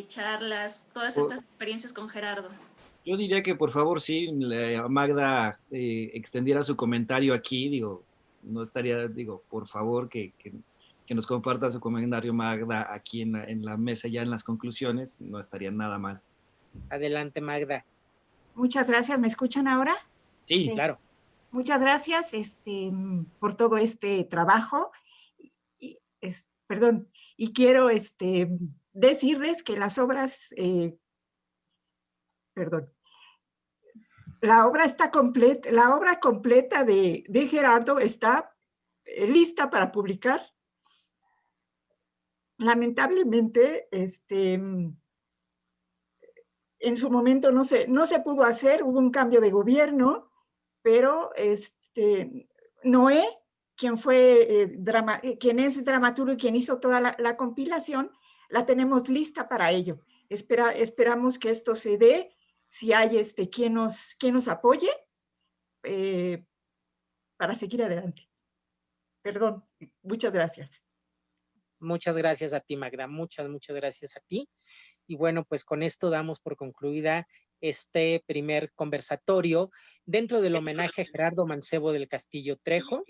Speaker 6: charlas, todas estas experiencias con Gerardo.
Speaker 5: Yo diría que por favor sí, Magda extendiera su comentario aquí, no estaría, por favor que nos comparta su comentario Magda aquí en la mesa, ya en las conclusiones, no estaría nada mal.
Speaker 1: Adelante, Magda.
Speaker 10: Muchas gracias, ¿me escuchan ahora?
Speaker 1: Sí, claro.
Speaker 10: Muchas gracias por todo este trabajo. Perdón, y quiero decirles que las obras, la obra está completa, la obra completa de Gerardo está lista para publicar. Lamentablemente, en su momento no se pudo hacer, hubo un cambio de gobierno, pero Noé, quien es dramaturgo y quien hizo toda la compilación, la tenemos lista para ello. Esperamos que esto se dé, si hay quien nos apoye para seguir adelante. Perdón, muchas gracias.
Speaker 1: Muchas gracias a ti, Magda. Muchas gracias a ti. Y bueno, pues con esto damos por concluida este primer conversatorio dentro del homenaje a Gerardo Mancebo del Castillo Trejo.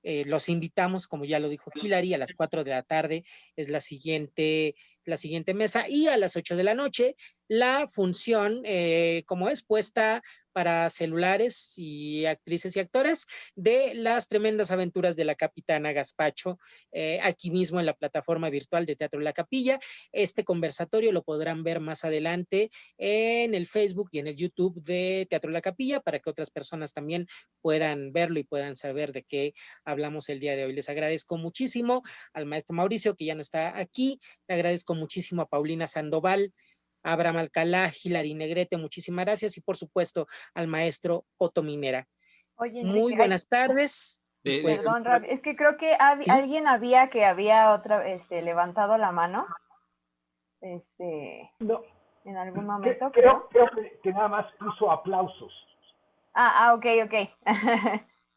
Speaker 1: Los invitamos, como ya lo dijo Hilary, a las 4 de la tarde es la siguiente mesa, y a las 8 de la noche la función, como es puesta para celulares y actrices y actores, de Las tremendas aventuras de la capitana Gaspacho, aquí mismo en la plataforma virtual de Teatro La Capilla. Este conversatorio lo podrán ver más adelante en el Facebook y en el YouTube de Teatro La Capilla, para que otras personas también puedan verlo y puedan saber de qué hablamos el día de hoy. Les agradezco muchísimo al maestro Mauricio, que ya no está aquí. Le agradezco muchísimo a Paulina Sandoval, a Abraham Alcalá, Hilary Negrete, muchísimas gracias, y por supuesto al maestro Otto Minera.
Speaker 3: Oye,
Speaker 1: Muy
Speaker 3: Enrique,
Speaker 1: buenas tardes. Pues,
Speaker 3: perdón, es que creo que
Speaker 1: ¿sí?
Speaker 3: alguien había levantado la mano.
Speaker 2: No,
Speaker 3: En algún momento.
Speaker 2: creo que nada más puso aplausos.
Speaker 3: Ok.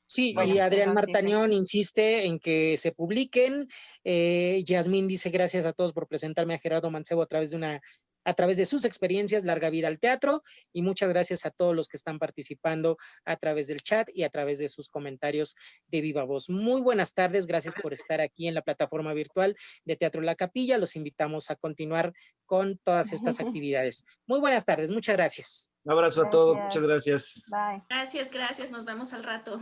Speaker 1: Sí,
Speaker 3: Bueno,
Speaker 1: y Adrián
Speaker 3: perdón, sí,
Speaker 1: Martañón insiste en que se publiquen. Yasmín dice: gracias a todos por presentarme a Gerardo Mancebo a través de sus experiencias, larga vida al teatro, y muchas gracias a todos los que están participando a través del chat y a través de sus comentarios de viva voz. Muy buenas tardes, gracias por estar aquí en la plataforma virtual de Teatro La Capilla. Los invitamos a continuar con todas estas actividades. Muy buenas tardes, muchas gracias.
Speaker 5: Un abrazo a todos, muchas gracias.
Speaker 3: Bye.
Speaker 6: Gracias, nos vemos al rato.